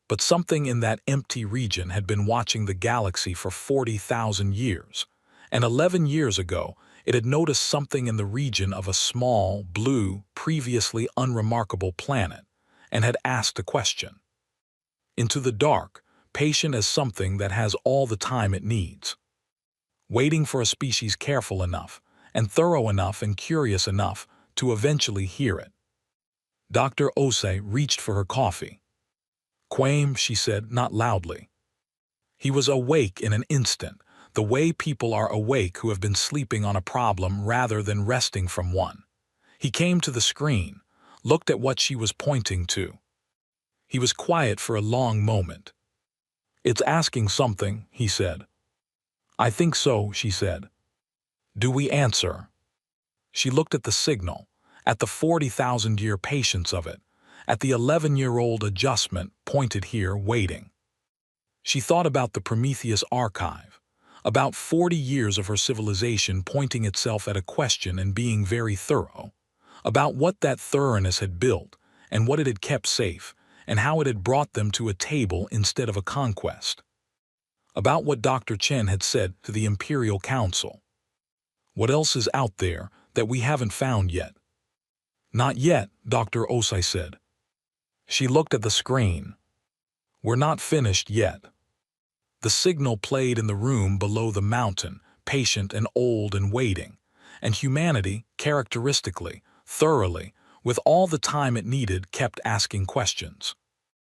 But something in that empty region had been watching the galaxy for 40,000 years, and 11 years ago it had noticed something in the region of a small, blue, previously unremarkable planet, and had asked a question. Into the dark, patient as something that has all the time it needs. Waiting for a species careful enough, and thorough enough and curious enough to eventually hear it. Dr. Osei reached for her coffee. Quame, she said, not loudly. He was awake in an instant, the way people are awake who have been sleeping on a problem rather than resting from one. He came to the screen, looked at what she was pointing to. He was quiet for a long moment. "It's asking something," he said. "I think so," she said. "Do we answer?" She looked at the signal, at the 40,000-year patience of it, at the 11-year-old adjustment pointed here waiting. She thought about the Prometheus archive, about 40 years of her civilization pointing itself at a question and being very thorough, about what that thoroughness had built and what it had kept safe, and how it had brought them to a table instead of a conquest. About what Dr. Chen had said to the Imperial Council. What else is out there that we haven't found yet? Not yet, Dr. Osai said. She looked at the screen. We're not finished yet. The signal played in the room below the mountain, patient and old and waiting, and humanity, characteristically, thoroughly, with all the time it needed, kept asking questions.